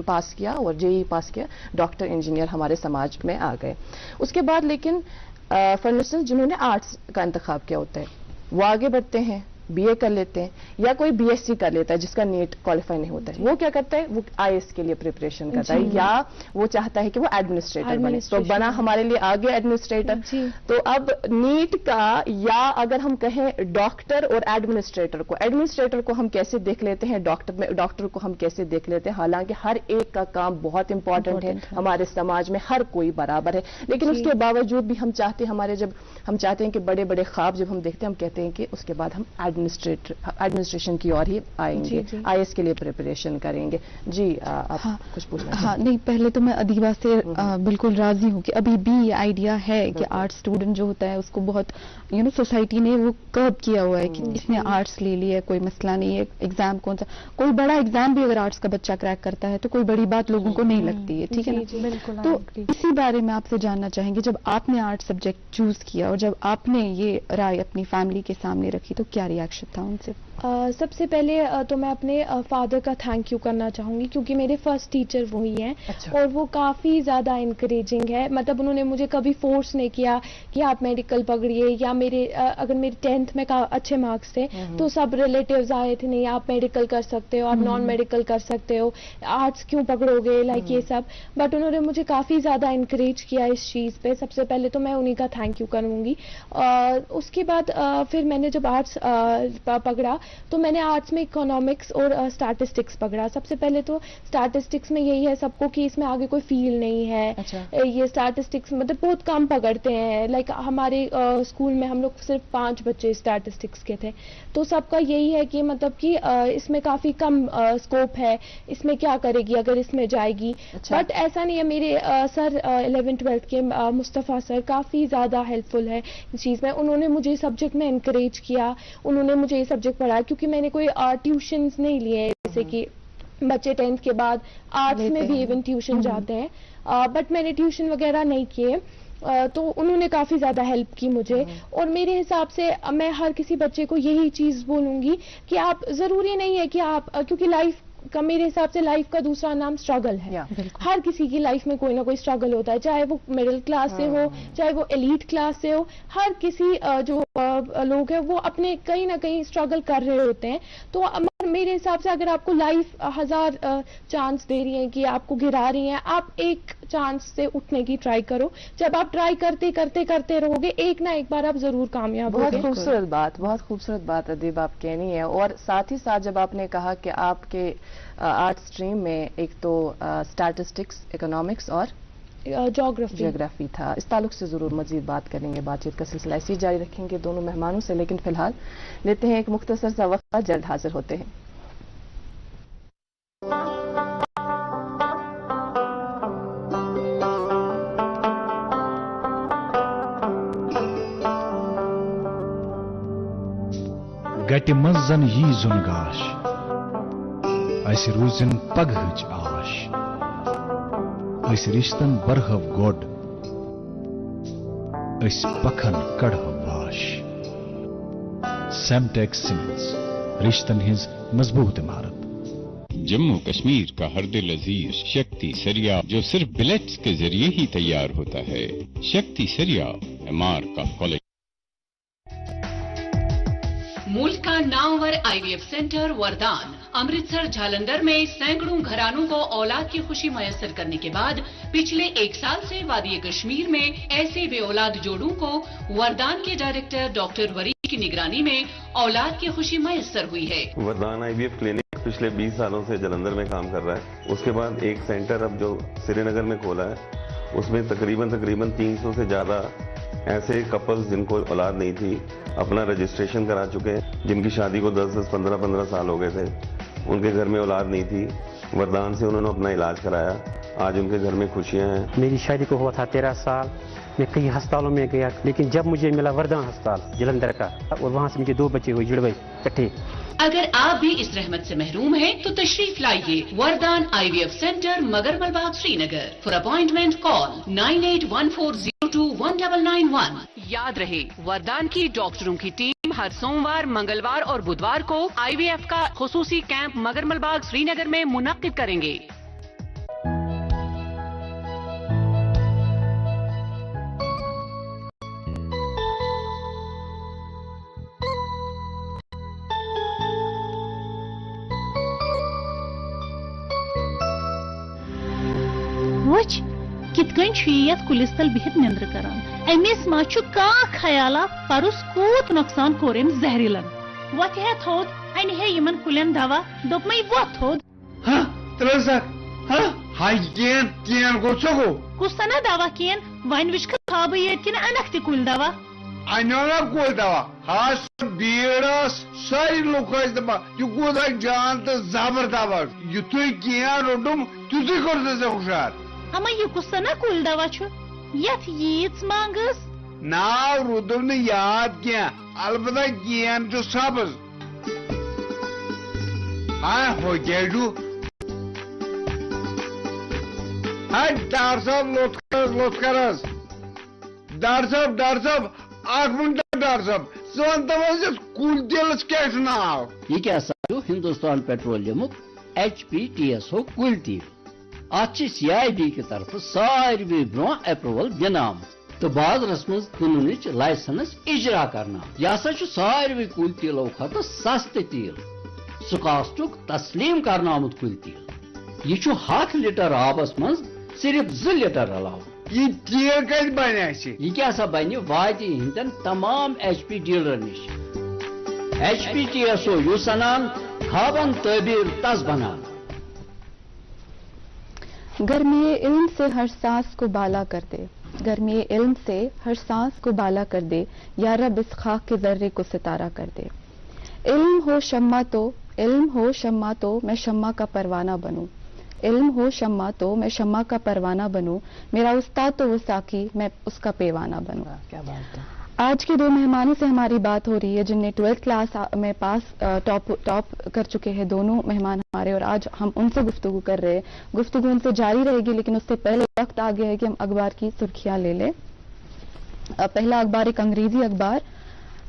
پاس کیا اور JEE پاس کیا, ڈاکٹر انجینئر ہمارے سماج میں آ گئے. اس کے بعد لیکن فار انسٹنس جنہوں نے آرٹس کا انتخاب کیا ہوتا ہے وہ آگے بڑھتے ہیں, BA کر لیتے ہیں, یا کوئی BSc کر لیتا ہے جس کا نیٹ کوالیفائی نہیں ہوتا ہے. وہ کیا کرتا ہے, وہ IAS کے لیے پریپریشن کرتا ہے, یا وہ چاہتا ہے کہ وہ ایڈمنسٹریٹر بنے. تو بنا ہمارے لیے آگے ایڈمنسٹریٹر. تو اب نیٹ کا, یا اگر ہم کہیں ڈاکٹر اور ایڈمنسٹریٹر کو ہم کیسے دیکھ لیتے ہیں, ڈاکٹر کو ہم کیسے دیکھ لیتے ہیں, حالانکہ ہر ایک کا کام بہت امپورٹنٹ ہے. ہمارے سماج میں ہر کوئی برابر ہے, لیکن اس کے باوجود بھی ہم چاہتے ہیں, جب ہم چاہتے ہیں کہ بڑے بڑے خواب جب ہم دیکھتے ہیں, ہم کہتے ہیں کہ اس کے بعد ہم ایڈمنسٹریشن کی اور ہی آئیں گے, IAS کے لیے پریپریشن کریں گے. جی آپ کچھ پوچھنا؟ ہاں نہیں, پہلے تو میں ادیبہ سے بالکل راضی ہوں کہ ابھی بھی یہ آئیڈیا ہے کہ آرٹ اسٹوڈنٹ جو ہوتا ہے اس کو بہت سوسائٹی نے وہ کرب کیا ہوا ہے کہ اس نے آرٹس لے لیا ہے, کوئی مسئلہ نہیں ہے. ایگزام کون سا, کوئی بڑا ایگزام بھی اگر آرٹس کا بچہ کریک کرتا ہے تو کوئی بڑی بات لوگوں کو نہیں لگتی ہے, ٹھیک ہے نا. تو اسی بارے میں آپ سے جاننا چاہیں گے, جب آپ نے آرٹ سبجیکٹ چوز کیا اور جب آپ نے یہ رائے اپنی فیملی کے سامنے رکھی تو کیا ریئیکشن تھا ان سے؟ سب سے پہلے تو میں اپنے فادر کا تھینک یو کرنا چاہوں گی, کیونکہ میرے فرسٹ ٹیچر وہی ہیں. اور وہ کافی زیادہ انکریجنگ ہے. مطلب انہوں نے مجھے کبھی فورس نہیں کیا کہ آپ میڈیکل پکڑیے, یا اگر میرے 10th میں اچھے مارکس تھے تو سب ریلیٹیوز آئے تھے, نہیں آپ میڈیکل کر سکتے ہو, آپ نان میڈیکل کر سکتے ہو, آرٹس کیوں پکڑو گے, لائک یہ سب. بٹ انہوں نے مجھے کافی زیادہ انکریج کیا اس چیز پہ. سب سے پہلے تو میں انہیں کا تھینک یو کروں گی. اس کے بعد پھر میں نے جب آرٹس پکڑا تو میں نے آرٹس میں اکنامکس اور اسٹیٹسٹکس پکڑا. سب سے پہلے تو اسٹیٹسٹکس میں یہی ہے سب کو کہ اس میں آگے کوئی فیل نہیں ہے. یہ اسٹیٹسٹکس مطلب بہت کم پکڑتے ہیں. لائک ہمارے اسکول میں ہم لوگ صرف 5 بچے اسٹیٹسٹکس کے تھے, تو سب کا یہی ہے کہ مطلب کہ اس میں کافی کم اسکوپ ہے, اس میں کیا کرے گی اگر اس میں جائے گی. بٹ ایسا نہیں ہے. میرے سر 11th-12th کے مصطفیٰ سر کافی زیادہ ہیلپ فل ہے اس چیز میں. انہوں نے مجھے سبجیکٹ میں انکریج کیا, انہوں نے مجھے یہ سبجیکٹ پڑھایا, کیونکہ میں نے کوئی ٹیوشنز نہیں لیے جیسے کہ بچے 10th کے بعد آرٹس میں بھی ایون ٹیوشن جاتے ہیں, بٹ میں نے ٹیوشن وغیرہ نہیں کیے. تو انہوں نے کافی زیادہ ہیلپ کی مجھے. اور میرے حساب سے میں ہر کسی بچے کو یہی چیز بولوں گی کہ آپ, ضروری نہیں ہے کہ آپ, کیونکہ لائف کا میرے حساب سے لائف کا دوسرا نام اسٹرگل ہے. ہر کسی کی لائف میں کوئی نہ کوئی اسٹرگل ہوتا ہے, چاہے وہ مڈل کلاس سے ہو, چاہے وہ ایلیٹ کلاس سے ہو. ہر کسی جو لوگ ہیں وہ اپنے کہیں نہ کہیں اسٹرگل کر رہے ہوتے ہیں. تو میرے حساب سے اگر آپ کو لائف 1000 چانس دے رہی ہیں کہ آپ کو گرا رہی ہیں, آپ ایک چانس سے اٹھنے کی ٹرائی کرو. جب آپ ٹرائی کرتے رہو گے, ایک نہ ایک بار آپ ضرور کامیاب ہوگے. بہت خوبصورت بات ادیب آپ کہنی ہے. اور ساتھ ہی ساتھ جب آپ نے کہا کہ آپ کے آرٹ اسٹریم میں ایک تو اسٹیٹسٹکس, اکنامکس اور جیوگرافی تھا, اس تعلق سے ضرور مزید بات کریں گے. بات چیت کا سلسلہ ایسے ہی جاری رکھیں گے دونوں مہمانوں سے, لیکن فی الحال لیتے ہیں ایک مختصر سا وقفہ, جلد حاضر ہوتے ہیں. گٹہِ منٛز زن یی زُن گاش, اسہِ روٗزِن پگہٕچ آش, أسۍ رِشتن برہو گۄڈ, أسۍ پکھن کڑہو واش. سیمٹیک سیمنٹس, رشتن ہٕنٛز مضبوط عمارت. جموں کشمیر کا ہر دل عزیز شکتی سریا جو صرف بلیٹس کے ذریعے ہی تیار ہوتا ہے. شکتی سریا MR کا کالج. ملک کا نامور IVF سینٹر وردان امرتسر جھالندر میں سینکڑوں گھرانوں کو اولاد کی خوشی میسر کرنے کے بعد پچھلے 1 سال سے وادی کشمیر میں ایسے بے اولاد جوڑوں کو وردان کے ڈائریکٹر ڈاکٹر وری کی نگرانی میں اولاد کی خوشی میسر ہوئی ہے. وردان IVF کلینک پچھلے 20 سالوں سے جلندر میں کام کر رہا ہے. اس کے بعد ایک سینٹر اب جو سری نگر میں کھولا ہے, اس میں تقریباً 300 سے زیادہ ایسے کپلز جن کو اولاد نہیں تھی اپنا رجسٹریشن کرا چکے ہیں, جن کی شادی کو 10-15 سال ہو گئے تھے, ان کے گھر میں اولاد نہیں تھی. वरदान से उन्होंने अपना इलाज कराया। आज उनके घर में खुशियां हैं। मेरी शादी को हुआ था 13 साल। मैं कई अस्पतालों में गया, लेकिन जब मुझे मिला वरदान अस्पताल जलंधर का, और वहाँ से मुझे 2 बच्चे हुए जुड़ गए इकट्ठे। अगर आप भी इस रहमत से महरूम हैं तो तशरीफ लाइए Vardaan IVF centre Magarmal Bagh Srinagar. For appointment call 9814021991। याद रहे, वरदान की डॉक्टरों की टीम हर सोमवार, मंगलवार और बुधवार को IVF का खुसूसी कैंप मगरमल बाग श्रीनगर में मुनक्किद करेंगे। वच कित कन कुलिस तल बिहित निंद्र करान अमिस मा ख्याला परस कूत नुकसान कोर जहरीलन वत हे थोद अन हे यमन कुलन दवा दोप मई वो थोद हां त्रसक हां हाय केन गोछगो कुसना दवा केन वन विच खाब ये किन अनक ते कुल दवा अनोला कुल दवा हास बीड़स सारी लोकस दवा यु गोदा जान त जबर दवा युतु केन रोडम तुझे करते से हुशार अमा यु कुसना कुल दवा छु यथ यीच मांगस नाव रुदम ने याद किया अलबत्ता केन जो सबस हां हो गेडू हाय डार साहब लोटकरस डार साहब आख मिनट डार साहब सोन तवस कुल दिलस क्या नाव ये क्या साजो हिंदुस्तान पेट्रोलियम HPTS हो कुल टीम आज CID की तरफ सारी ब्रो अप्रूवल दिनाम तो बाद रस्म कुन लाइसेंस इजरा करना यह सारी कुल तीलों खत सस्त तील सुकास्टुक तस्लीम करना कुल तील यह 100 लीटर आबस मज सिर्फ 2 लीटर अलाव ये तील कत बन यह क्या बन वाति हिंदन तमाम HP डीलर निश HPTS हो यु सनान खाबन तबीर तस बनान गर्मी इल्म से हर सांस को बाला कर दे, गर्मी इल्म से हर सांस को बाला कर दे, या रब इस खाक के जर्रे को सितारा कर दे। इल्म हो शम्मा तो मैं शम्मा का परवाना बनूं, इल्म हो शम्मा तो मैं शम्मा का परवाना बनूं, मेरा उस्ताद तो वो साकी मैं उसका पेवाना बनूं। क्या बात है। आज के 2 मेहमानों से हमारी बात हो रही है जिनने 12th क्लास में पास टॉप कर चुके हैं दोनों मेहमान हमारे, और आज हम उनसे गुफ्तगू कर रहे हैं। गुफ्तगू उनसे जारी रहेगी, लेकिन उससे पहले वक्त आ गया है कि हम अखबार की सुर्खियां ले लें। पहला अखबार एक अंग्रेजी अखबार,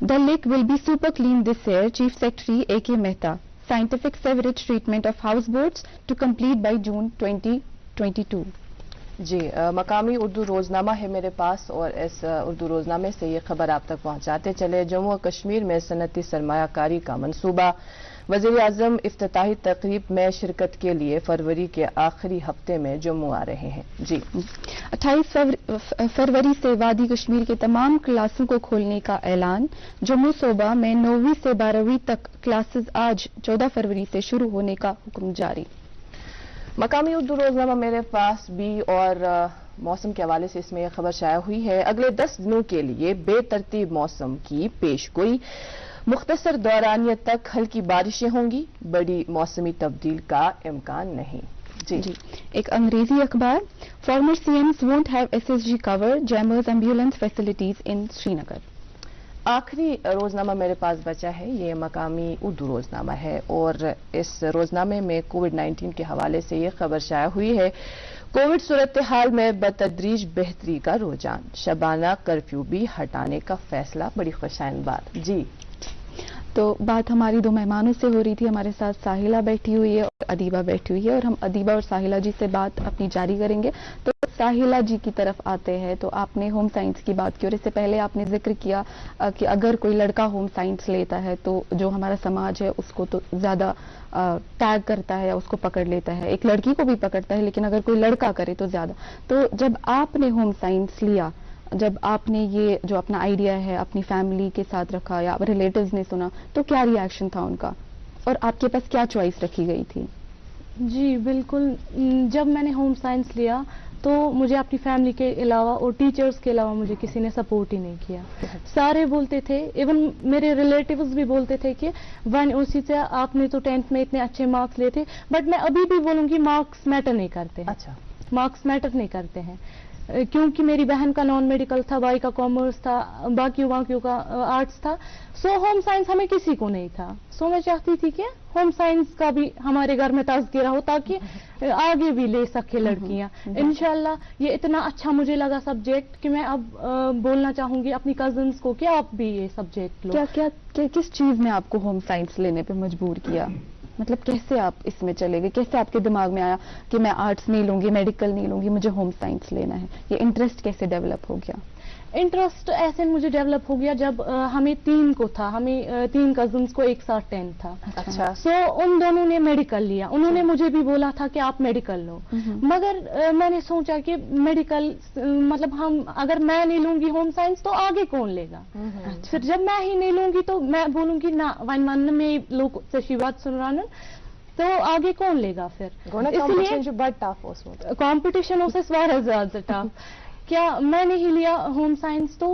the lake will be super clean this year, chief secretary AK Mehta, scientific sewerage treatment of house boats to complete by June 2022। जी, मकामी उर्दू रोजनामा है मेरे पास, और इस उर्दू रोजनामे से ये खबर आप तक पहुंचाते चले। जम्मू और कश्मीर में सनती सरमायाकारी का मंसूबा, वजीर आजम इफ्तिताही तकरीब में शिरकत के लिए फरवरी के आखिरी हफ्ते में जम्मू आ रहे हैं। जी, 28 फरवरी से वादी कश्मीर के तमाम क्लासों को खोलने का ऐलान। जम्मू सूबा में 9वीं से 12वीं तक क्लासेस आज 14 फरवरी से शुरू होने का हुक्म जारी। मकामी उर्दू रोजनामा मेरे पास भी, और मौसम के हवाले से इसमें यह खबर शाया हुई है, अगले 10 दिनों के लिए बेतरतीब मौसम की पेशगोई, मुख्तसर दौरानियत तक हल्की बारिशें होंगी, बड़ी मौसमी तब्दील का इम्कान नहीं। जी, एक अंग्रेजी अखबार, farmer CMs won't have SSG cover, jammers ambulance facilities in Srinagar. आखिरी रोजनामा मेरे पास बचा है, ये मकामी उर्दू रोजनामा है, और इस रोजनामे में कोविड-19 के हवाले से ये खबर शाया हुई है, कोविड सूरत हाल में बतदरीज बेहतरी का रुझान, शबाना कर्फ्यू भी हटाने का फैसला, बड़ी खुशाइन बात। जी, तो बात हमारी 2 मेहमानों से हो रही थी। हमारे साथ साहिला बैठी हुई है और अदीबा बैठी हुई है, और हम अदीबा और साहिला जी से बात अपनी जारी करेंगे। तो साहिला जी की तरफ आते हैं। तो आपने होम साइंस की बात की, और इससे पहले आपने जिक्र किया कि अगर कोई लड़का होम साइंस लेता है तो जो हमारा समाज है उसको तो ज्यादा टैग करता है, उसको पकड़ लेता है, एक लड़की को भी पकड़ता है, लेकिन अगर कोई लड़का करे तो ज्यादा। तो जब आपने होम साइंस लिया, जब आपने ये जो अपना आइडिया है अपनी फैमिली के साथ रखा या रिलेटिव्स ने सुना, तो क्या रिएक्शन था उनका, और आपके पास क्या चॉइस रखी गई थी? जी बिल्कुल, जब मैंने होम साइंस लिया तो मुझे अपनी फैमिली के अलावा और टीचर्स के अलावा मुझे किसी ने सपोर्ट ही नहीं किया. सारे बोलते थे, इवन मेरे रिलेटिव्स भी बोलते थे कि वन उसी से आपने तो 10th में इतने अच्छे मार्क्स लिए थे, बट मैं अभी भी बोलूँगी मार्क्स मैटर नहीं करते हैं. अच्छा, मार्क्स मैटर नहीं करते हैं, क्योंकि मेरी बहन का नॉन मेडिकल था, भाई का कॉमर्स था, बाकियों का आर्ट्स था. सो होम साइंस हमें किसी को नहीं था. सो मैं चाहती थी कि होम साइंस का भी हमारे घर में तज़किरा हो ताकि आगे भी ले सके लड़कियां. इंशाल्लाह ये इतना अच्छा मुझे लगा सब्जेक्ट कि मैं अब बोलना चाहूंगी अपनी कजिन्स को कि आप भी ये सब्जेक्ट लो. क्या किस चीज ने आपको होम साइंस लेने पे मजबूर किया? मतलब कैसे आप इसमें चले गए, कैसे आपके दिमाग में आया कि मैं आर्ट्स नहीं लूंगी, मेडिकल नहीं लूंगी, मुझे होम साइंस लेना है? ये इंटरेस्ट कैसे डेवलप हो गया? इंटरेस्ट ऐसे मुझे डेवलप हो गया जब हमें 3 को था, हमें 3 कजिन्स को एक साथ 10 था. अच्छा. सो उन दोनों ने मेडिकल लिया. उन्होंने मुझे भी बोला था कि आप मेडिकल लो, मगर मैंने सोचा कि मेडिकल मतलब हम अगर मैं नहीं लूंगी होम साइंस तो आगे कौन लेगा. फिर जब मैं ही नहीं लूंगी तो मैं बोलूंगी ना वन मन में लोग से बात सुन रहा तो आगे कौन लेगा. फिर कॉम्पिटिशन उससे ज्यादा टफ. क्या मैंने ही लिया होम साइंस तो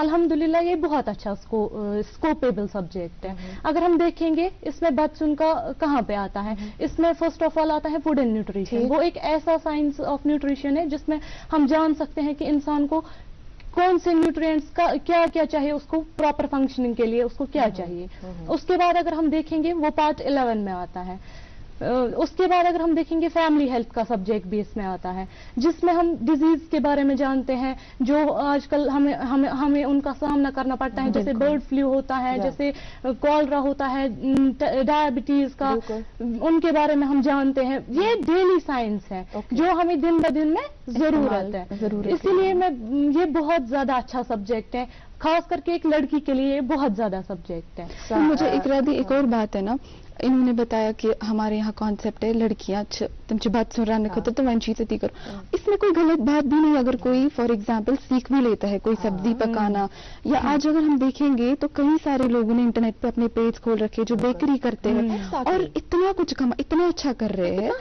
अल्हम्दुलिल्लाह ये बहुत अच्छा स्कोपेबल सब्जेक्ट है. अगर हम देखेंगे इसमें बच्चों का कहाँ पे आता है, इसमें फर्स्ट ऑफ ऑल आता है फूड एंड न्यूट्रिशन. वो एक ऐसा साइंस ऑफ न्यूट्रिशन है जिसमें हम जान सकते हैं कि इंसान को कौन से न्यूट्रिएंट्स का क्या क्या चाहिए, उसको प्रॉपर फंक्शनिंग के लिए उसको क्या चाहिए. उसके बाद अगर हम देखेंगे वो पार्ट 11 में आता है. उसके बाद अगर हम देखेंगे फैमिली हेल्थ का सब्जेक्ट भी इसमें आता है, जिसमें हम डिजीज के बारे में जानते हैं जो आजकल हमें उनका सामना करना पड़ता है, जैसे बर्ड फ्लू होता है, जैसे कॉलरा होता है, डायबिटीज का, उनके बारे में हम जानते हैं. ये डेली साइंस है जो हमें दिन ब दिन में जरूरत है. इसीलिए मैं ये बहुत ज्यादा अच्छा सब्जेक्ट है, खास करके एक लड़की के लिए बहुत ज्यादा सब्जेक्ट है. तो मुझे इकरा दी एक और बात है ना, इन्होंने बताया कि हमारे यहाँ कॉन्सेप्ट है लड़कियां तुमची बात सुन रहा होता तो वंशी से करो. इसमें कोई गलत बात भी नहीं. अगर कोई फॉर एग्जांपल सीख भी लेता है कोई सब्जी पकाना, या आज अगर हम देखेंगे तो कई सारे लोगों ने इंटरनेट पे अपने पेज खोल रखे जो बेकरी करते हैं और इतना कुछ इतना अच्छा कर रहे हैं,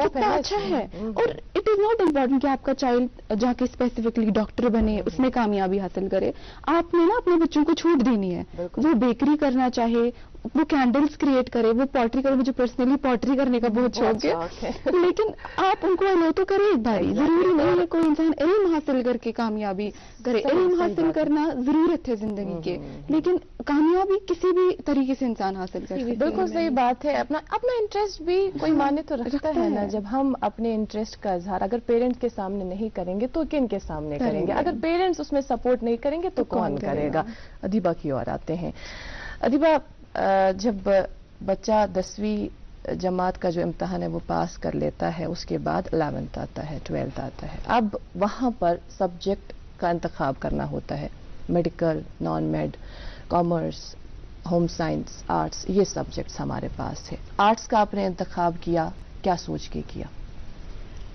इतना अच्छा है. और इट इज नॉट इम्पोर्टेंट कि आपका चाइल्ड जाके स्पेसिफिकली डॉक्टर बने, उसमें कामयाबी हासिल करे. आपने ना अपने बच्चों को छूट देनी है. वो बेकरी करना चाहे, वो कैंडल्स क्रिएट करे, वो पॉटरी करे. मुझे पर्सनली पॉटरी करने का बहुत शौक है, लेकिन आप उनको अलो तो करें एक बारी. जरूरी नहीं है कोई इंसान इल्म हासिल करके कामयाबी करे. इल्म हासिल करना जरूरत है जिंदगी के, लेकिन कामयाबी किसी भी तरीके से इंसान हासिल कर सकता है. बिल्कुल सही बात है. अपना इंटरेस्ट भी कोई माने तो रखता है ना. जब हम अपने इंटरेस्ट का इजहार अगर पेरेंट्स के सामने नहीं करेंगे तो किन के सामने करेंगे. अगर पेरेंट्स उसमें सपोर्ट नहीं करेंगे तो कौन करेगा. अदीबा की ओर आते हैं. अदीबा, जब बच्चा 10वीं जमात का जो इम्तहान है वो पास कर लेता है, उसके बाद 11th आता है, 12th आता है, अब वहाँ पर सब्जेक्ट का इंतखाब करना होता है. Medical, non made, commerce, home science, arts, ये सब्जेक्ट्स हमारे पास है. आर्ट्स का आपने इंतखाब किया, क्या सोच के किया?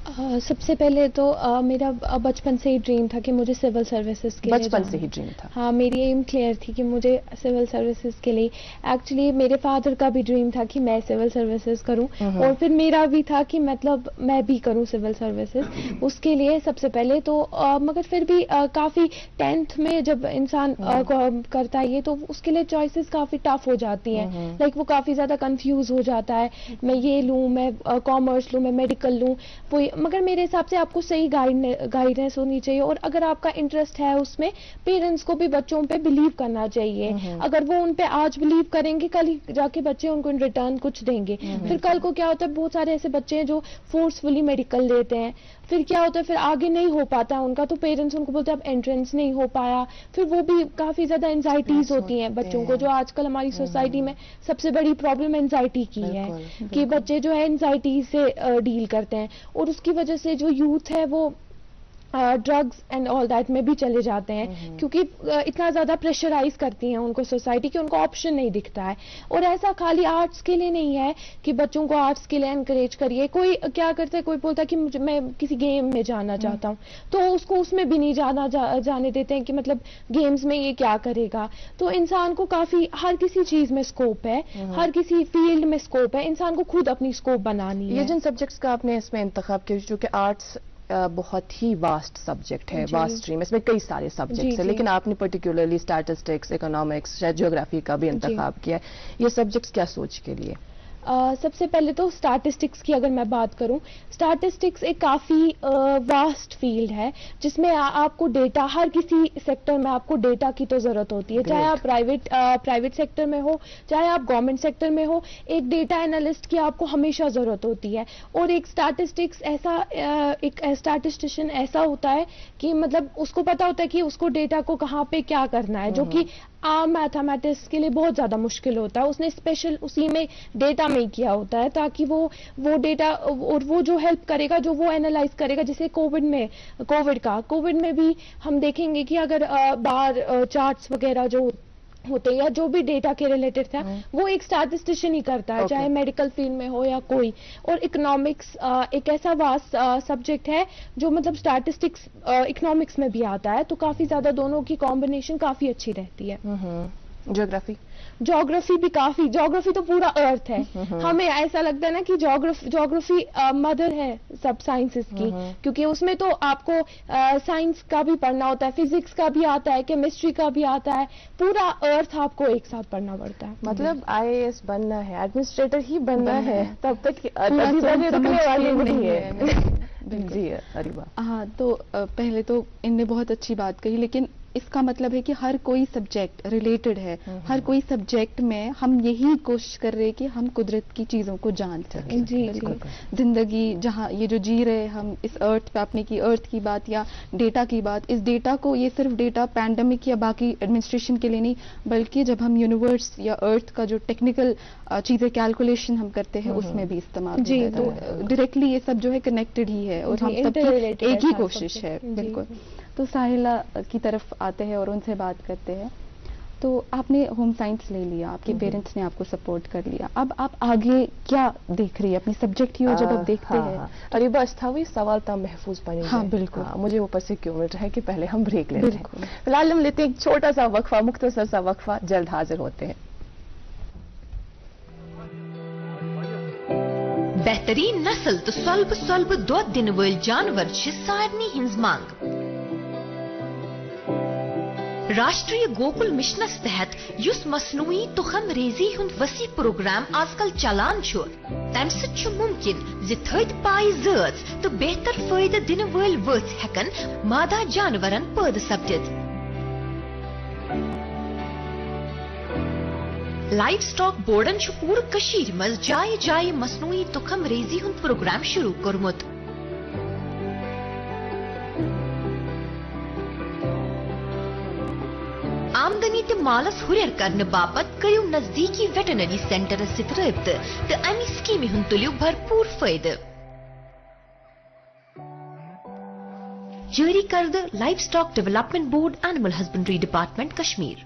सबसे पहले तो मेरा बचपन से ही ड्रीम था कि मुझे सिविल सर्विसेज के लिए बचपन से ही ड्रीम था? हाँ, मेरी एम क्लियर थी कि मुझे सिविल सर्विसेज के लिए. एक्चुअली मेरे फादर का भी ड्रीम था कि मैं सिविल सर्विसेज करूं, और फिर मेरा भी था कि मतलब मैं भी करूं सिविल सर्विसेज. उसके लिए सबसे पहले तो मगर फिर भी काफ़ी 10th में जब इंसान करता है ये, तो उसके लिए चॉइसेस काफ़ी टफ हो जाती हैं. लाइक वो काफ़ी ज़्यादा कंफ्यूज हो जाता है, मैं ये लूँ, मैं कॉमर्स लूँ, मैं मेडिकल लूँ. वो मगर मेरे हिसाब से आपको सही गाइडेंस होनी चाहिए, और अगर आपका इंटरेस्ट है उसमें, पेरेंट्स को भी बच्चों पे बिलीव करना चाहिए. अगर वो उन पे आज बिलीव करेंगे, कल जाके बच्चे उनको इन रिटर्न कुछ देंगे. फिर कल को क्या होता है, बहुत सारे ऐसे बच्चे हैं जो फोर्सफुली मेडिकल लेते हैं, फिर क्या होता है, फिर आगे नहीं हो पाता उनका, तो पेरेंट्स उनको बोलते हैं अब एंट्रेंस नहीं हो पाया. फिर वो भी काफी ज्यादा एंजाइटीज होती हैं बच्चों को, जो आजकल हमारी सोसाइटी में सबसे बड़ी प्रॉब्लम एंजाइटी की है, कि बच्चे जो है एंजाइटी से डील करते हैं, और उसकी वजह से जो यूथ है वो ड्रग्स एंड ऑल दैट में भी चले जाते हैं, क्योंकि इतना ज़्यादा प्रेशराइज करती हैं उनको सोसाइटी कि उनको ऑप्शन नहीं दिखता है. और ऐसा खाली आर्ट्स के लिए नहीं है कि बच्चों को आर्ट्स के लिए एनकरेज करिए. कोई क्या करता है, कोई बोलता है कि मैं किसी गेम में जाना चाहता हूँ, तो उसको उसमें भी नहीं जाने देते हैं कि मतलब गेम्स में ये क्या करेगा. तो इंसान को काफ़ी हर किसी चीज़ में स्कोप है, हर किसी फील्ड में स्कोप है. इंसान को खुद अपनी स्कोप बनानी है. ये जिन सब्जेक्ट्स का आपने इसमें इंतखाब किया, जो कि आर्ट्स بہت ہی واسٹ سبجیکٹ ہے, واسٹ اسٹریم, اس میں کئی سارے سبجیکٹس ہیں, لیکن آپ نے پرٹیکولرلی اسٹیٹسٹکس, اکنامکس, شاید جیوگرافی کا بھی انتخاب کیا ہے. یہ سبجیکٹس کیا سوچ کے لیے؟ سب سے پہلے تو اسٹیٹسٹکس کی اگر میں بات کروں, اسٹیٹسٹکس ایک کافی واسٹ فیلڈ ہے جس میں آپ کو ڈیٹا, ہر کسی سیکٹر میں آپ کو ڈیٹا کی تو ضرورت ہوتی ہے, چاہے آپ پرائیویٹ سیکٹر میں ہو, چاہے آپ گورنمنٹ سیکٹر میں ہو, ایک ڈیٹا انالسٹ کی آپ کو ہمیشہ ضرورت ہوتی ہے. اور ایک اسٹیٹسٹکس ایسا, ایک اسٹیٹسٹیشین ایسا ہوتا ہے کہ مطلب اس کو پتا ہوتا ہے کہ اس کو ڈیٹا کو کہاں پہ کیا کرنا ہے, جو کہ عام میتھمیٹکس کے لیے بہت زیادہ مشکل ہوتا ہے. اس نے اسپیشل اسی میں ڈیٹا میں کیا ہوتا ہے تاکہ وہ ڈیٹا اور وہ جو ہیلپ کرے گا, جو وہ اینالائز کرے گا. جیسے کووڈ میں بھی ہم دیکھیں گے کہ اگر بار چارٹس وغیرہ جو ہوتے ہیں یا جو بھی ڈیٹا کے ریلیٹڈ تھا وہ ایک اسٹیٹسٹیشین ہی کرتا ہے, چاہے میڈیکل فیلڈ میں ہو یا کوئی. اور اکنامکس ایک ایسا واسٹ سبجیکٹ ہے جو مطلب اسٹیٹسٹکس اکنامکس میں بھی آتا ہے, تو کافی زیادہ دونوں کی کمبینیشن کافی اچھی رہتی ہے. جیوگرافی بھی کافی, جیوگرافی تو پورا ارتھ ہے. ہمیں ایسا لگتا ہے نا کہ جیوگرافی مدر ہے سب سائنسز کی, کیونکہ اس میں تو آپ کو سائنس کا بھی پڑھنا ہوتا ہے, فزکس کا بھی آتا ہے, کیمسٹری کا بھی آتا ہے, پورا ارتھ آپ کو ایک ساتھ پڑھنا پڑتا ہے. مطلب IAS بننا ہے, ایڈمنسٹریٹر ہی بننا ہے, تب تک رکنے والی نہیں ہے. جی اریبہ. ہاں, تو پہلے تو ان نے بہت اچھی بات کہی, لیکن اس کا مطلب ہے کہ ہر کوئی سبجیکٹ ریلیٹڈ ہے, ہر کوئی سبجیکٹ میں ہم یہی کوشش کر رہے کہ ہم قدرت کی چیزوں کو جان سکیں. جی بالکل. زندگی جہاں یہ جو جی رہے ہم اس ارتھ پہ, آپ نے کی ارتھ کی بات یا ڈیٹا کی بات, اس ڈیٹا کو یہ صرف ڈیٹا پینڈیمک یا باقی ایڈمنسٹریشن کے لیے نہیں, بلکہ جب ہم یونیورس یا ارتھ کا جو ٹیکنیکل چیزیں کیلکولیشن ہم کرتے ہیں اس میں بھی استعمال ہوتا ہے. تو ڈائریکٹلی یہ سب جو ہے کنیکٹڈ ہی ہے اور ہم سب کی ایک ہی کوشش ہے. بالکل. تو ساحلہ کی طرف آتے ہیں اور ان سے بات کرتے ہیں. تو آپ نے ہوم سائنس لے لیا, آپ کے پیرنٹس نے آپ کو سپورٹ کر لیا, اب آپ آگے کیا دیکھ رہی ہے اپنی سبجیکٹ کی, اور جب آپ دیکھتے ہیں اریبہ استھاوی سوال تھا محفوظ پڑھیں گے. ہاں بالکل. مجھے اوپر سے کیوں مل رہا ہے کہ پہلے ہم بریک لیتے ہیں. فی الحال ہم لیتے ہیں ایک چھوٹا سا وقفہ, مختصر سا وقفہ, جلد حاضر ہوتے ہیں. بہترین نسل تو سلب دود دن ول جانور سارنی ہنز مانگ. راشٹریہ گوکل مشنس تحت یس مصنوعی تخم ریزی ہند وسیع پروگرام آز کل چلان تمہ سچ ممکن تھد پائے زٲژ تو بہتر فائدہ دن ول وژھ ہیکن مادہ جانورن پید سپدت. لائف سٹاک بورڈن پور کشیر مز جائے جائے مصنوعی تخم ریزی ہند پروگرام شروع کورمت. آمدنی تو مالس ہریر کرنے باپت کرو نزدیکی ویٹنری سینٹرس ست رابطہ تو امہ سکیمہ ہند تلیو بھرپور فائدہ. جاری کردہ life stock development board, animal husbandry department, Kashmir.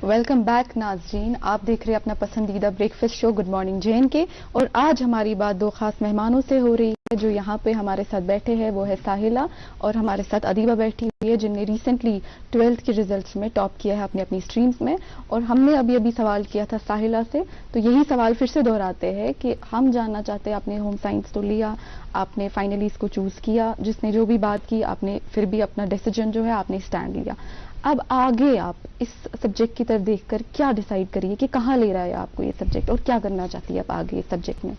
Welcome back ناظرین, آپ دیکھ رہے ہیں اپنا پسندیدہ break fast show good morning J and کے, اور آج ہماری بات دو خاص مہمانوں سے ہو رہی ہے. جو یہاں پہ ہمارے ساتھ بیٹھے ہیں وہ ہے ساحلہ, اور ہمارے ساتھ ادیبہ بیٹھی ہوئی ہے جن نے ریسنٹلی 12th کے ریزلٹس میں ٹاپ کیا ہے اپنی اسٹریمز میں. اور ہم نے ابھی سوال کیا تھا ساحلہ سے, تو یہی سوال پھر سے دہراتے ہیں کہ ہم جاننا چاہتے ہیں, آپ نے ہوم سائنس تو لیا, آپ نے فائنلی اس کو چوز کیا, جس نے جو بھی بات کی آپ نے پھر بھی اپنا ڈیسیجن جو ہے آپ نے اسٹینڈ لیا. اب آگے آپ اس سبجیکٹ کی طرف دیکھ کر کیا ڈیسائیڈ کریے کہ کہاں لے رہا ہے آپ کو یہ سبجیکٹ, اور کیا کرنا چاہتی ہے آپ آگے اس سبجیکٹ میں؟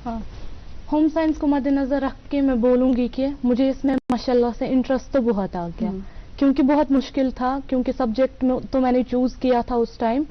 ہاں, ہوم سائنس کو مد نظر رکھ کے میں بولوں گی کہ مجھے اس میں ماشاءاللہ سے انٹرسٹ تو بہت آ گیا, کیونکہ بہت مشکل تھا, کیونکہ سبجیکٹ میں تو میں نے چوز کیا تھا اس ٹائم,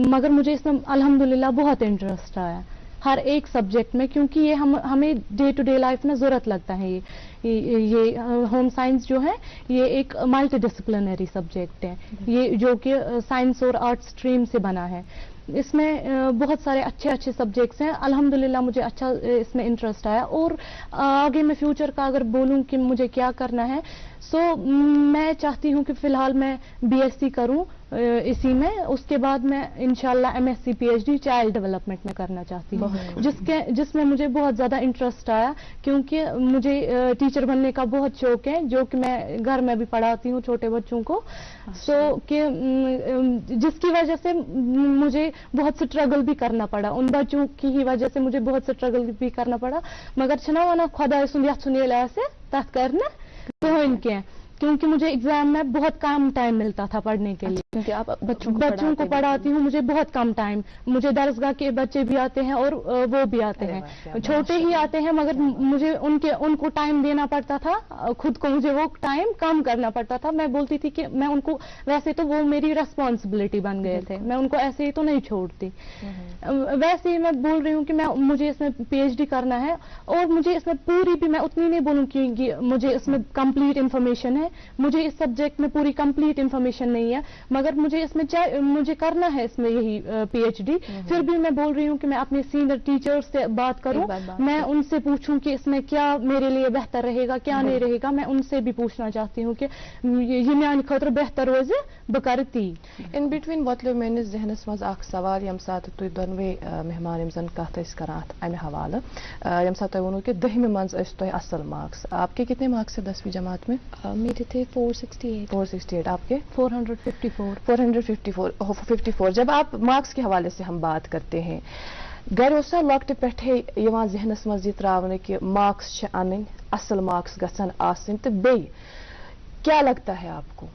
مگر مجھے اس میں الحمدللہ بہت انٹرسٹ آیا ہر ایک سبجیکٹ میں, کیونکہ یہ ہمیں ڈے ٹو ڈے لائف میں ضرورت لگتا ہے. یہ ہوم سائنس جو ہے یہ ایک ملٹی ڈسپلنری سبجیکٹ ہے, یہ جو کہ سائنس اور آرٹ اسٹریم سے بنا ہے. اس میں بہت سارے اچھے سبجیکٹس ہیں. الحمدللہ مجھے اچھا اس میں انٹرسٹ آیا, اور آگے میں فیوچر کا اگر بولوں کہ مجھے کیا کرنا ہے, سو میں چاہتی ہوں کہ فی الحال میں BSc کروں, इसी में। उसके बाद मैं इंशाल्लाह MSc PhD चाइल्ड डेवलपमेंट में करना चाहती हूँ, जिसमें मुझे बहुत ज़्यादा इंटरेस्ट आया, क्योंकि मुझे टीचर बनने का बहुत शौक है, जो कि मैं घर में भी पढ़ाती हूँ छोटे बच्चों को। सो कि जिसकी वजह से मुझे बहुत स्ट्रगल भी करना पड़ा, उन बच्चों की ही वजह से मुझे बहुत स्ट्रगल भी करना पड़ा। मगर छना वना खुदा सुन से तथ करना कहीं के, क्योंकि मुझे एग्जाम में बहुत कम टाइम मिलता था पढ़ने के लिए, क्योंकि आप बच्चों को पढ़ाती हूँ, मुझे बहुत कम टाइम, मुझे दरसगाह के बच्चे भी आते हैं और वो भी आते हैं, छोटे ही आते हैं, मगर मुझे उनको टाइम देना पड़ता था, खुद को मुझे वो टाइम कम करना पड़ता था। मैं बोलती थी कि मैं उनको, वैसे तो वो मेरी रेस्पॉन्सिबिलिटी बन गए थे, मैं उनको ऐसे ही तो नहीं छोड़ती। वैसे ही मैं बोल रही हूँ कि मुझे इसमें PhD करना है, और मुझे इसमें पूरी भी, मैं उतनी नहीं बोलूँ कि मुझे इसमें कंप्लीट इन्फॉर्मेशन है, मुझे इस सब्जेक्ट में पूरी कंप्लीट इन्फॉर्मेशन नहीं है, मगर मुझे इसमें मुझे करना है इसमें यही PhD। फिर भी मैं बोल रही हूँ कि मैं अपने सीनियर टीचर्स से बात करूँ, मैं उनसे पूछूं कि इसमें क्या मेरे लिए बेहतर रहेगा, क्या नहीं रहेगा, मैं उनसे भी पूछना चाहती हूँ कि ये मेरे खतर बेहतर रोज बकरती। इन बिटवीन वतलो मेनिस जहनस मज अख सवाल यम साथ तुई दोनवे मेहमान यम जन कथ करान अमे हवाले यम साथ तुई वोनो कि 10वीं मंज तुई असल मार्क्स, आपके कितने मार्क्स है 10वीं जमात में? मेरे थे 468। आपके 454। 454। जब आप मार्क्स के हवाले से हम बात करते हैं, घर ओसा लॉकटे पेठे यवान जहनस मज ये त्रावने कि मार्क्स छ अनन, असल मार्क्स गसन आसन, तो बे क्या लगता है आपको,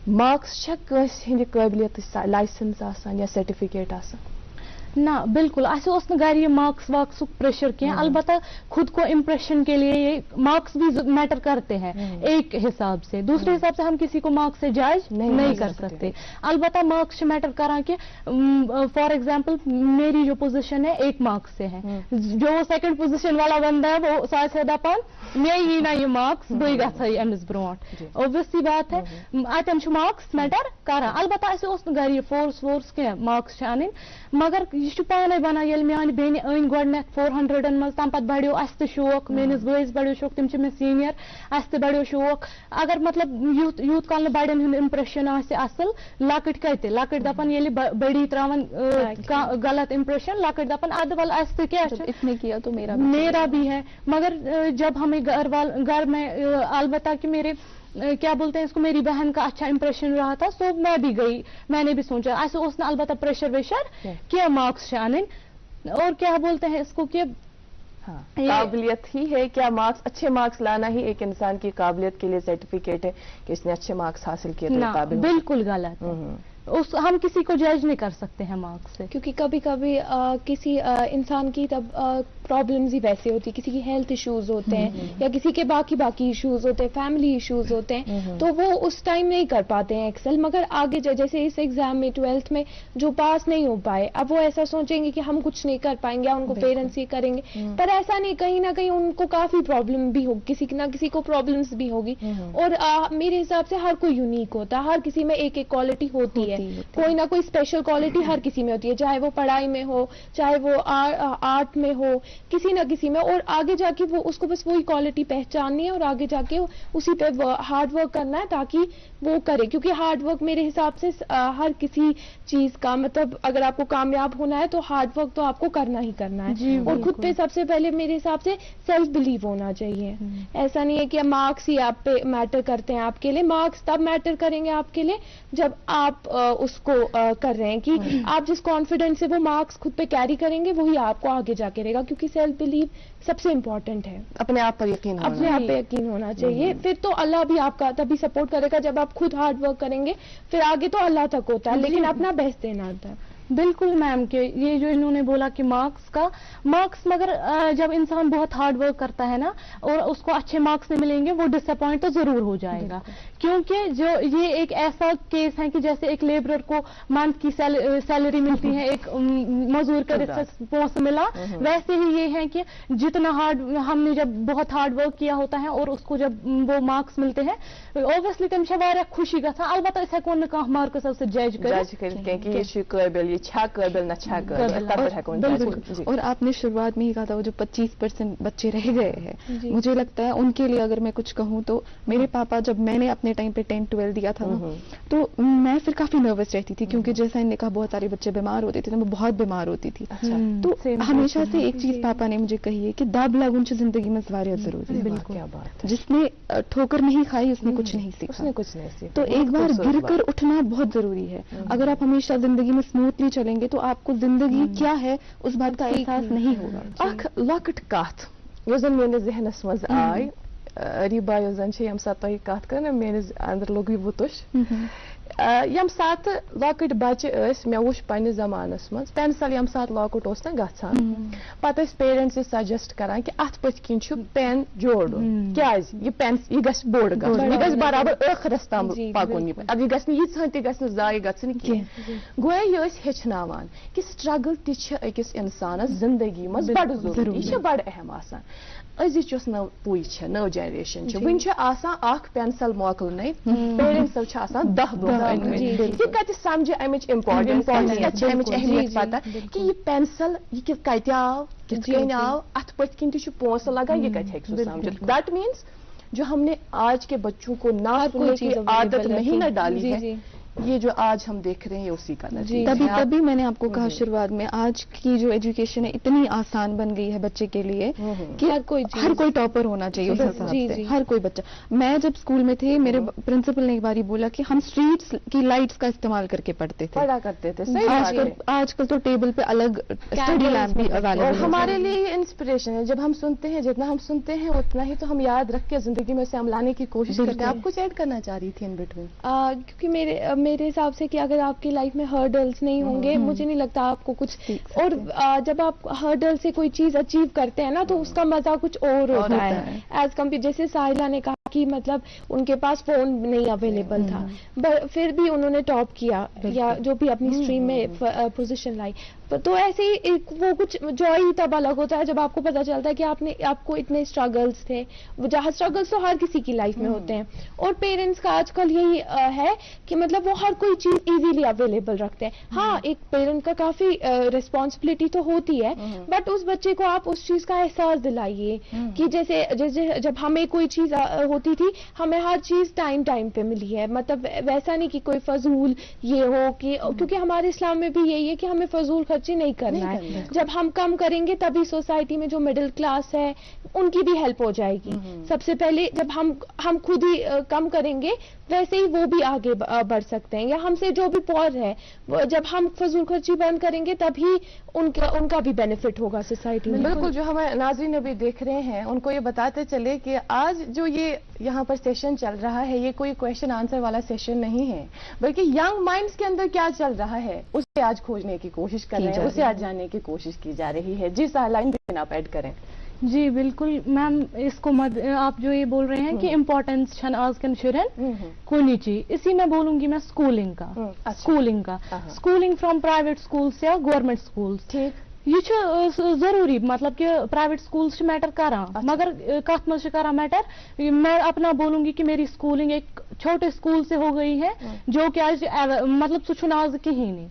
मार्क्स छ कस हिंद काबिलियत लाइसेंस आसान या सर्टिफिकेट आसान? ना बिल्कुल ऐसे उस घर ये मार्क्स वार्क्स प्रेशर किया, अलबत्ता खुद को इम्प्रेशन के लिए ये मार्क्स भी मैटर करते हैं एक हिसाब से, दूसरे हिसाब से हम किसी को मार्क्स से जज नहीं कर सकते। अलबत्ता मार्क्स मैटर करा कि फॉर एग्जांपल मेरी जो पोजीशन है 1 मार्क्स से है, जो सेकंड पोजीशन वाला बंदा है वो सादापान मैं ही ना ये मार्क्स बई गई अमिस ब्रोट, ऑब्वियसली बात है अतन मार्क्स मैटर करा। अलबत्ता ऐसे उस घर ये फोर्स के मार्क्स अन, मगर यह पाने बना ये मान बेन अन गोडनेथ 400 मज, तम पत बढ़ो अस तो शौक, मेनिस बस बढ़ो शौक, तम मे सीनियर, अस तो बढ़ो शौक। अगर मतलब यूत काल बड़न हूं इम्प्रेशन असल, लकट कत लकट दपान ये बड़ी त्रावन गलत इम्प्रेशन, लकट दपान अद वाल अस तो क्या इसने किया तो मेरा भी है। मगर जब हमें घर में अलबत्ता कि मेरे क्या बोलते हैं इसको, मेरी बहन का अच्छा इंप्रेशन रहा था, सो मैं भी गई, मैंने भी सोचा ऐसे उसने अलबत्ता प्रेशर वेशर क्या मार्क्स शानिन, और क्या बोलते हैं इसको कि काबिलियत ही है, क्या मार्क्स, अच्छे मार्क्स लाना ही एक इंसान की काबिलियत के लिए सर्टिफिकेट है कि इसने अच्छे मार्क्स हासिल किए तो काबिल। बिल्कुल गलत है, हम किसी को जज नहीं कर सकते हैं मार्क्स से, क्योंकि कभी कभी किसी इंसान की तब प्रॉब्लम्स ही वैसे होती, किसी की हेल्थ इश्यूज होते हैं या किसी के बाकी इश्यूज होते हैं, फैमिली इश्यूज होते हैं, तो वो उस टाइम नहीं कर पाते हैं एक्सेल। मगर आगे जैसे इस एग्जाम में 12th में जो पास नहीं हो पाए, अब वो ऐसा सोचेंगे कि हम कुछ नहीं कर पाएंगे या उनको पेरेंट्स ही करेंगे, पर ऐसा नहीं, कहीं ना कहीं उनको काफी प्रॉब्लम भी होगी, किसी ना किसी को प्रॉब्लम्स भी होगी। और मेरे हिसाब से हर कोई यूनिक होता है, हर किसी में एक एक क्वालिटी होती है, कोई ना कोई स्पेशल क्वालिटी हर किसी में होती है, चाहे वो पढ़ाई में हो, चाहे वो आर्ट में हो, किसी ना किसी में। और आगे जाके वो उसको बस वही क्वालिटी पहचाननी है और आगे जाके उसी पे हार्ड वर्क करना है ताकि वो करे, क्योंकि हार्ड वर्क मेरे हिसाब से हर किसी चीज का मतलब, अगर आपको कामयाब होना है तो हार्ड वर्क तो आपको करना ही करना है। और खुद पे सबसे पहले मेरे हिसाब से सेल्फ बिलीव होना चाहिए। ऐसा नहीं है कि मार्क्स ही आप पे मैटर करते हैं आपके लिए, मार्क्स तब मैटर करेंगे आपके लिए जब आप उसको कर रहे हैं कि आप जिस कॉन्फिडेंस से वो मार्क्स खुद पे कैरी करेंगे वही आपको आगे जाके रहेगा, क्योंकि सेल्फ बिलीव सबसे इंपॉर्टेंट है। अपने आप पर यकीन होना, अपने आप पे यकीन होना चाहिए, फिर तो अल्लाह भी आपका तभी सपोर्ट करेगा जब आप खुद हार्ड वर्क करेंगे, फिर आगे तो अल्लाह तक होता है, लेकिन अपना बेस्ट देना होता है। बिल्कुल मैम के ये जो इन्होंने बोला कि मार्क्स मगर जब इंसान बहुत हार्ड वर्क करता है ना और उसको अच्छे मार्क्स नहीं मिलेंगे, वो डिसअपॉइंट तो जरूर हो जाएगा, क्योंकि जो ये एक ऐसा केस है कि जैसे एक लेबरर को मंथ की सैलरी मिलती है, एक मजदूर का पोस्ट मिला, वैसे ही ये है कि जितना हमने जब बहुत हार्ड वर्क किया होता है और उसको जब वो मार्क्स मिलते हैं, ऑब्वियसली तम वारिया खुशी गसा, अलबत्ता इस हेको न मार्क्स से जज कर कि ये छा काबिल न छा काबिल, तब पर हैको बिल्कुल। और आपने शुरुआत में ही कहा था वो जो 25% बच्चे रह गए हैं, मुझे लगता है उनके लिए अगर मैं कुछ कहूँ तो मेरे पापा जब मैंने अपने टाइम पे 10-12 दिया था ना, तो मैं फिर काफी नर्वस रहती थी, क्योंकि जैसा इनने कहा बहुत सारे बच्चे बीमार होते थे, मैं बहुत बीमार होती थी। तो हमेशा से एक चीज पापा ने मुझे कही है कि दाब लागुन जिंदगी में वारिया जरूरी है। बिल्कुल। जिसने ठोकर नहीं खाई उसने कुछ नहीं सीखा, उसने कुछ नहीं सीखा। तो एक बार गिर कर उठना बहुत जरूरी है। अगर आप हमेशा जिंदगी में स्मूथली चलेंगे तो आपको जिंदगी क्या है उस बात का एहसास नहीं होगा। अख लकट कथ यस जन मेरे जहनस मज आय अरीबा यस जन यम सात तुम कथ कर मेरे अंदर लोग वुतुश यम सात लकट बच्चे मे वुच पन्निस जमानस मज पेंसिल यम सात लकट ओस ना गछान पत पेरेंट्स सजेस्ट करान कि अत पथ किन छु पेन जोड़ुन क्याज ये पेन ये गछ बोड़ गछ ये गछ बराबर आखिरस तम पकुन ये अब ये गछ ये छन ते गछ जाय गछन कि गोया ये हेचनावान कि स्ट्रगल ति छ अकिस इंसानस जिंदगी मज बड़ जरूरी छ बड़ अहम आसान अजिच नव पुई नव जनरेशन वन अख पेंसिल मोकल नहीं पेरेंट्स 10 ये कत समझ अमिच इम्पोर्टेंस अमिच अहमियत पता कि ये पेंसिल ये कत आव किन आव अत पथ किन पोस लगा ये कत हेक समझ। दैट मीन्स जो हमने आज के बच्चों को ना सुनने की आदत नहीं न डाली है, ये जो आज हम देख रहे हैं उसी का नतीजा। तभी मैंने आपको कहा शुरुआत में आज की जो एजुकेशन है इतनी आसान बन गई है बच्चे के लिए कि हर कोई टॉपर होना चाहिए उस हिसाब से, हर कोई बच्चा। मैं जब स्कूल में थे मेरे प्रिंसिपल ने एक बार बोला कि हम स्ट्रीट्स की लाइट्स का इस्तेमाल करके पढ़ते थे, पढ़ा करते थे। आजकल तो टेबल पे अलग स्टडी लैम्प भी अवेलेबल है। हमारे लिए इंस्पिरेशन है, जब हम सुनते हैं जितना हम सुनते हैं उतना ही तो हम याद रख के जिंदगी में से हम लाने की कोशिश करते हैं। आप कुछ ऐड करना चाह रही थी इन बिटवीन? क्योंकि मेरे हिसाब से कि अगर आपकी लाइफ में हर्डल्स नहीं होंगे मुझे नहीं लगता आपको कुछ, और जब आप हर्डल से कोई चीज अचीव करते हैं ना तो उसका मजा कुछ और होता है एज कम्पेयर। जैसे साहिला ने कहा कि मतलब उनके पास फोन नहीं अवेलेबल था फिर भी उन्होंने टॉप किया या जो भी अपनी स्ट्रीम में पोजीशन लाई, तो ऐसे ही वो कुछ जॉय ही तब अलग होता है जब आपको पता चलता है कि आपको इतने स्ट्रगल्स थे, जहाँ स्ट्रगल्स तो हर किसी की लाइफ में होते हैं। और पेरेंट्स का आजकल यही है कि मतलब वो हर कोई चीज इजीली अवेलेबल रखते हैं। हाँ, एक पेरेंट का काफी रिस्पॉन्सिबिलिटी तो होती है, बट उस बच्चे को आप उस चीज का एहसास दिलाइए कि जैसे जब हमें कोई चीज होती थी हमें हर चीज टाइम पे मिली है, मतलब वैसा नहीं कि कोई फजूल ये हो कि, क्योंकि हमारे इस्लाम में भी यही है कि हमें फजूल खर्ची नहीं करना है। जब हम कम करेंगे तभी सोसाइटी में जो मिडिल क्लास है उनकी भी हेल्प हो जाएगी। सबसे पहले जब हम खुद ही कम करेंगे वैसे ही वो भी आगे बढ़ सकते हैं, या हमसे जो भी पॉर है जब हम फजूल खर्ची बंद करेंगे तभी उनका भी बेनिफिट होगा सोसाइटी में। बिल्कुल, जो हमारे नाज़रीन अभी देख रहे हैं उनको ये बताते चले कि आज जो ये यहाँ पर सेशन चल रहा है ये कोई क्वेश्चन आंसर वाला सेशन नहीं है, बल्कि यंग माइंड्स के अंदर क्या चल रहा है उसे आज खोजने की कोशिश कर रहे हैं, उसे आज जानने की कोशिश की जा रही है। जी साहिलाइन आप ऐड करें। जी बिल्कुल मैम, इसको आप जो ये बोल रहे हैं कि इम्पोर्टेंस छन आज के शुरन कोनी चीज, इसी में बोलूंगी मैं स्कूलिंग का स्कूलिंग फ्रॉम प्राइवेट स्कूल्स या गवर्नमेंट स्कूल्स। ठीक, ये जरूरी मतलब कि प्राइवेट स्कूल्स मैटर करा, मगर कथ मज करा मैटर। मैं अपना बोलूंगी कि मेरी स्कूलिंग एक छोटे स्कूल से हो गई है जो कि आज मतलब सुन आज कहीं नहीं।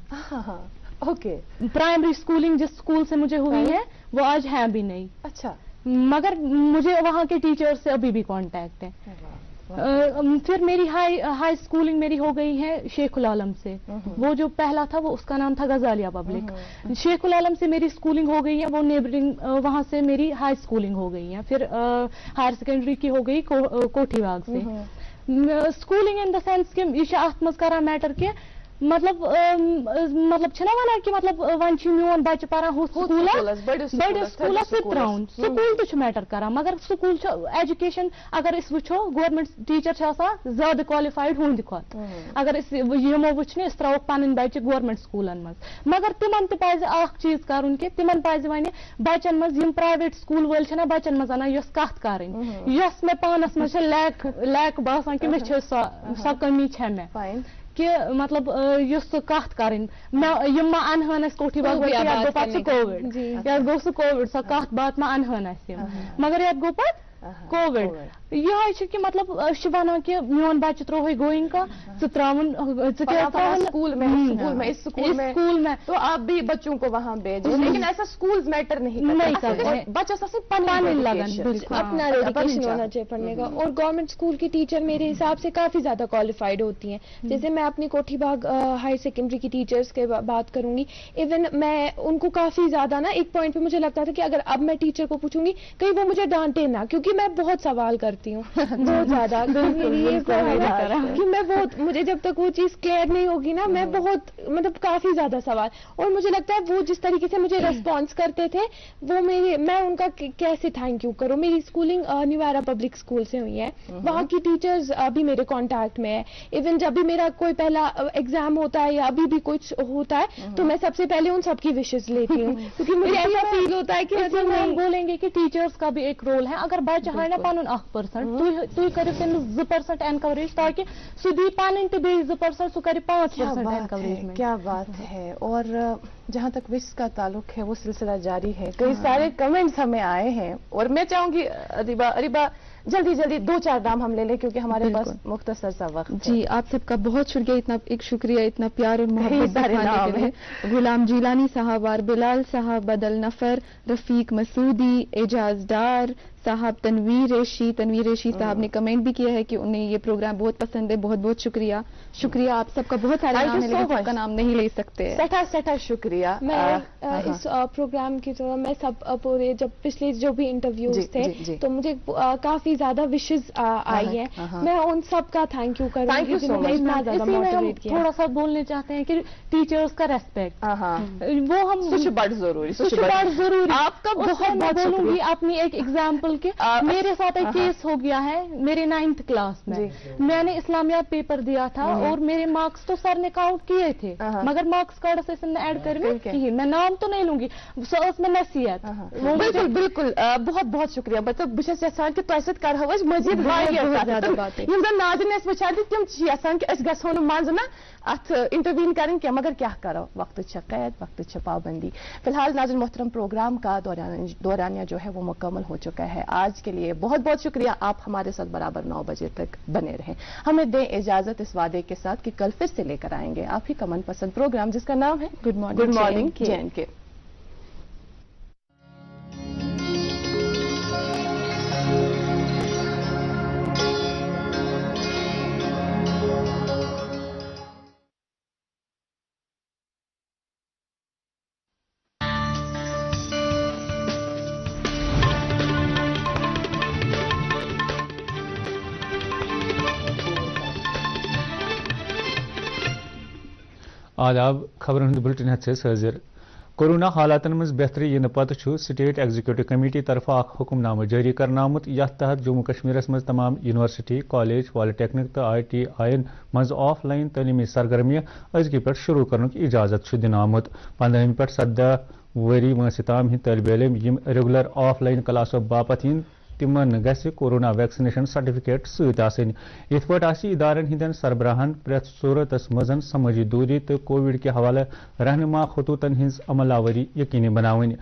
ओके, प्राइमरी स्कूलिंग जिस स्कूल से मुझे हुई है वो आज है भी नहीं। अच्छा, मगर मुझे वहाँ के टीचर से अभी भी कांटेक्ट है। फिर मेरी हाई स्कूलिंग मेरी हो गई है शेखुल आलम से, वो जो पहला था वो उसका नाम था गजालिया पब्लिक। शेखुल आलम से मेरी स्कूलिंग हो गई है, वो नेबरिंग वहाँ से मेरी हाई स्कूलिंग हो गई है। फिर हायर सेकेंडरी की हो गई कोठीबाग से। स्कूलिंग इन द सेंस कि ये अत मज करा मैटर के मतलब छना वना कि मतलब वन मोन बच्चे पारा बड़े स्कूल तो मैटर करा, मगर स्कूल एजुकेशन अगर इस वुचो गवर्नमेंट टीचर ज्यादा क्वालिफाइड हूं खोत, अगर यमो वुचने इस त्रो पन बच्चे गवर्नमेंट स्कूलन मज, मगर तिमन तज चीज कर तिमन पज वन बचन मज प्राइवेट स्कूल वल बचन मज अना कत कर मे पानस मज लैक बसान कि मे सो कमी मे कि मतलब कत कर अनहन कोठी बाग कोविड या गो सह कोविड सो कत बात मा अनहन मगर ये गो पे कोविड ये कि मतलब वन कि मोन बच्चे त्रो गोइंग का स्कूल में तो आप भी बच्चों को वहाँ भेजें, लेकिन ऐसा स्कूल मैटर नहीं करते, बच्चा सबसे अपना डेडिकेशन होना चाहिए पढ़ने का। और गवर्नमेंट स्कूल की टीचर मेरे हिसाब से काफी ज्यादा क्वालिफाइड होती हैं। जैसे मैं अपनी कोठी बाग हायर सेकेंडरी की टीचर्स के बात करूंगी, इवन मैं उनको काफी ज्यादा ना एक पॉइंट पे मुझे लगता था कि अगर अब मैं टीचर को पूछूंगी कहीं वो मुझे डांटे ना, क्योंकि मैं बहुत सवाल करती हूँ बहुत ज्यादा। कि मैं बहुत, मुझे जब तक वो चीज क्लियर नहीं होगी ना, मैं बहुत मतलब काफी ज्यादा सवाल। और मुझे लगता है वो जिस तरीके से मुझे रेस्पॉन्स करते थे वो मैं उनका कैसे थैंक यू करूँ। मेरी schooling new era public school से हुई है, वहाँ की टीचर्स अभी मेरे कांटेक्ट में है। इवन जब भी मेरा कोई पहला एग्जाम होता है या अभी भी कुछ होता है तो मैं सबसे पहले उन सबकी विशेष लेती हूँ, क्योंकि मुझे ऐसा फील होता है कि हम बोलेंगे कि टीचर्स का भी एक रोल है। अगर बच्चा है ना पन 1% तुम करो 2% एनकरेज ताकि सुधी पन 2% सु करे 5% एनकरेज। क्या बात है। और जहाँ तक विश का ताल्लुक है वो सिलसिला जारी है, कई सारे कमेंट्स हमें आए हैं और मैं चाहूंगी अरीबा जल्दी 2-4 नाम हम ले लें क्योंकि हमारे पास मुख्तसर सा वक्त है। जी आप सबका बहुत शुक्रिया इतना प्यार और मोहब्बत दिखाने के लिए। गुलाम जीलानी साहब, बिलाल साहब, बदल नफर, रफीक मसूदी, एजाज डार साहब, तनवीर रेशी साहब ने कमेंट भी किया है कि उन्हें ये प्रोग्राम बहुत पसंद है। बहुत बहुत शुक्रिया आप सबका। बहुत सारे नाम है लेकिन सबका नाम नहीं ले सकते। सठा शुक्रिया। मैं इस प्रोग्राम की तरह मैं सब पूरे जब पिछले जो भी इंटरव्यूज थे तो मुझे काफी ज्यादा विशेष आई है, मैं उन सब का थैंक यू करूंगी जिन्होंने इतना ज्यादा मोटिवेट किया। थोड़ा सा बोलने चाहते हैं कि टीचर्स का रेस्पेक्ट वो हम बड़ जरूरी आपका बहुत बोलूंगी। अपनी एक एग्जाम्पल के मेरे साथ एक केस हो गया है मेरे 9th क्लास में। मैंने इस्लामियात पेपर दिया था और मेरे मार्क्स तो सर ने काउंट किए थे मगर मार्क्स कार्ड से ऐड कर मैं नाम तो नहीं लूंगी उसमें नसीहत। बिल्कुल बहुत शुक्रिया। मतलब बहुत यसान कि तुम सत करो मजीद नाजन वुचान तम यसान कि गो मज ना अत इंटरवीन करें क्या, मगर क्या करो वक्त कैद, वक्त पाबंदी। फिलहाल नाज़रीन मोहतरम प्रोग्राम का दौरानिया जो है वो मुकम्मल हो चुका है। आज के लिए बहुत बहुत शुक्रिया। आप हमारे साथ बराबर 9 बजे तक बने रहें। हमें दें इजाजत इस वादे के साथ कि कल फिर से लेकर आएंगे आप ही का मनपसंद प्रोग्राम जिसका नाम है गुड मॉर्निंग JNK। आदाब खबर हंद बुलेटिन से हाजिर। कोरोना हालातन मज बेहतरी इन पत स्टेट एग्जीक्यूटिव कमेटी तरफ हुक्मनामा जारी करना आमुत यथ तहत जम्मू कश्मीर मज तमाम यूनिवर्सिटी, कॉलेज, पॉलिटेक्निक तो ITI मज ऑफलाइन तलीमी सरगर्मियां अजकि पे शुरू करने की इजाजत दिन आमुत। 15 पे 17 वरी वंस ताम हिंद तलब इलम यम रेगुलर ऑफलाइन क्लासों बापत इन तिमन गसि कोरोना वैक्सीनेशन सर्टिफिकेट सत आसन। इत पे इदारन हिंदन सरबराहन प्रेथ सूरतस मजन समाजी दूरी तो कोविड के हवाले रहनुमा खतूतन हिंज अमलावरी यकीनी बनावन।